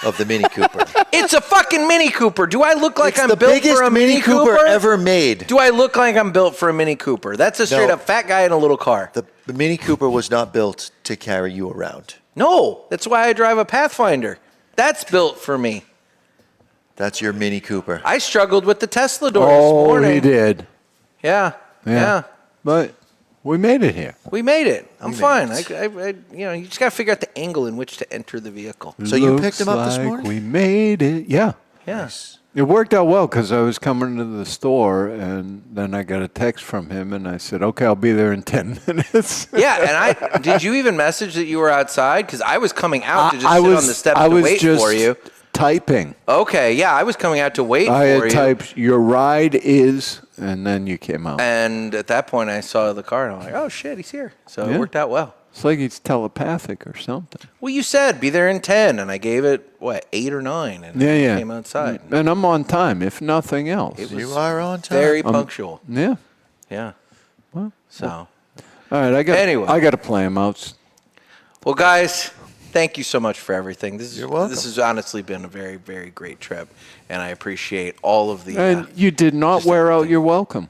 of the Mini Cooper. It's a fucking Mini Cooper. Do I look like It's I'm the built biggest for a Mini Cooper? ever made. Do I look like I'm built for a Mini Cooper? That's a straight No. up fat guy in a little car. The Mini Cooper was not built to carry you around. No, that's why I drive a Pathfinder. That's built for me. That's your Mini Cooper. I struggled with the Tesla door this Oh, morning. he did. Yeah. But we made it here. We made it. I'm made fine. it. You just got to figure out the angle in which to enter the vehicle. So you Looks picked him up this like morning? We made it. Yeah. Yeah. It worked out well because I was coming to the store and then I got a text from him and I said, okay, I'll be there in 10 minutes. Yeah, and did you even message that you were outside? Because I was coming out to just I sit was, on the steps I to was wait just for you. typing. Okay, yeah, I was coming out to wait I for had you. typed, your ride is, and then you came out. And at that point, I saw the car, and I'm like, oh, shit, he's here. So Yeah. it worked out well. It's like he's telepathic or something. Well, you said be there in 10, and I gave it, 8 or 9, and Yeah. came outside. And I'm on time, if nothing else. It was You are on time. very punctual. Yeah. Yeah. So, All right, I got to play him out. well, guys, thank you so much for everything. You're welcome. This has honestly been a very, very great trip, and I appreciate all of the. And you did not just wear out everything. your welcome.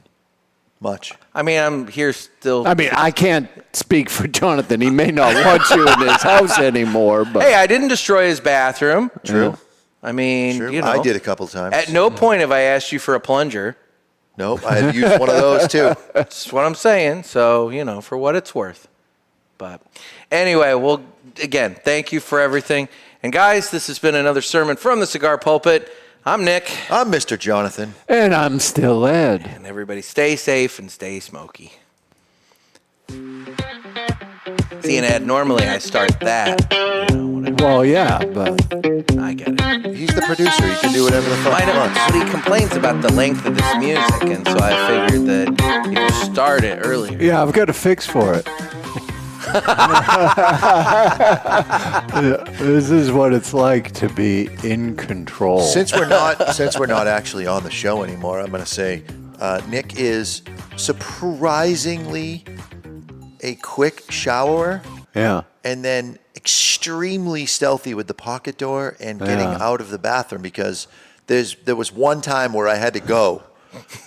Much. I mean, I'm here still. I mean, I can't speak for Jonathan. He may not want you in his house anymore, but Hey, I didn't destroy his bathroom. True. I mean, Sure. you know, I did a couple times. At no point have I asked you for a plunger. Nope, I had used one of those too. That's what I'm saying. So, for what it's worth. But anyway, well, again, thank you for everything. And guys, this has been another sermon from the Cigar Pulpit. I'm Nick. I'm Mr. Jonathan. and I'm still Ed. And everybody stay safe and stay smoky. See, and Ed, normally I start that. Whatever. Well, yeah, but I get it. He's the producer. He can do whatever the fuck I he know, wants. but he complains about the length of this music, and so I figured that if you start it earlier. yeah, I've got a fix for it. This is what it's like to be in control. Since we're not actually on the show anymore, I'm going to say Nick is surprisingly a quick shower Yeah. and then extremely stealthy with the pocket door and getting Yeah. out of the bathroom, because there was one time where I had to go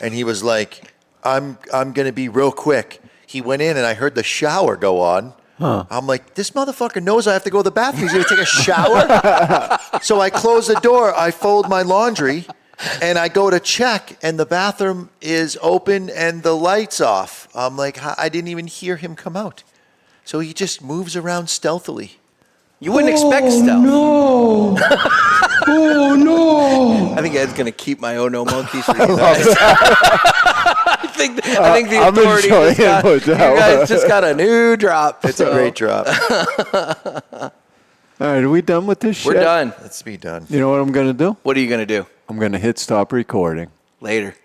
and he was like, I'm going to be real quick. He went in and I heard the shower go on. I'm like, this motherfucker knows I have to go to the bathroom. He's going to take a shower? So I close the door, I fold my laundry, and I go to check, and the bathroom is open and the light's off. I'm like, I didn't even hear him come out. So he just moves around stealthily. You wouldn't expect stealth. No. Oh, no. I think Ed's going to keep my Oh No Monkeys for you guys. I think the I'm authority enjoying just it with you that guys one. just got a new drop. It's a great drop. All right, are we done with this shit? We're done. Let's be done. You know what I'm going to do? What are you going to do I'm going to hit stop recording. later?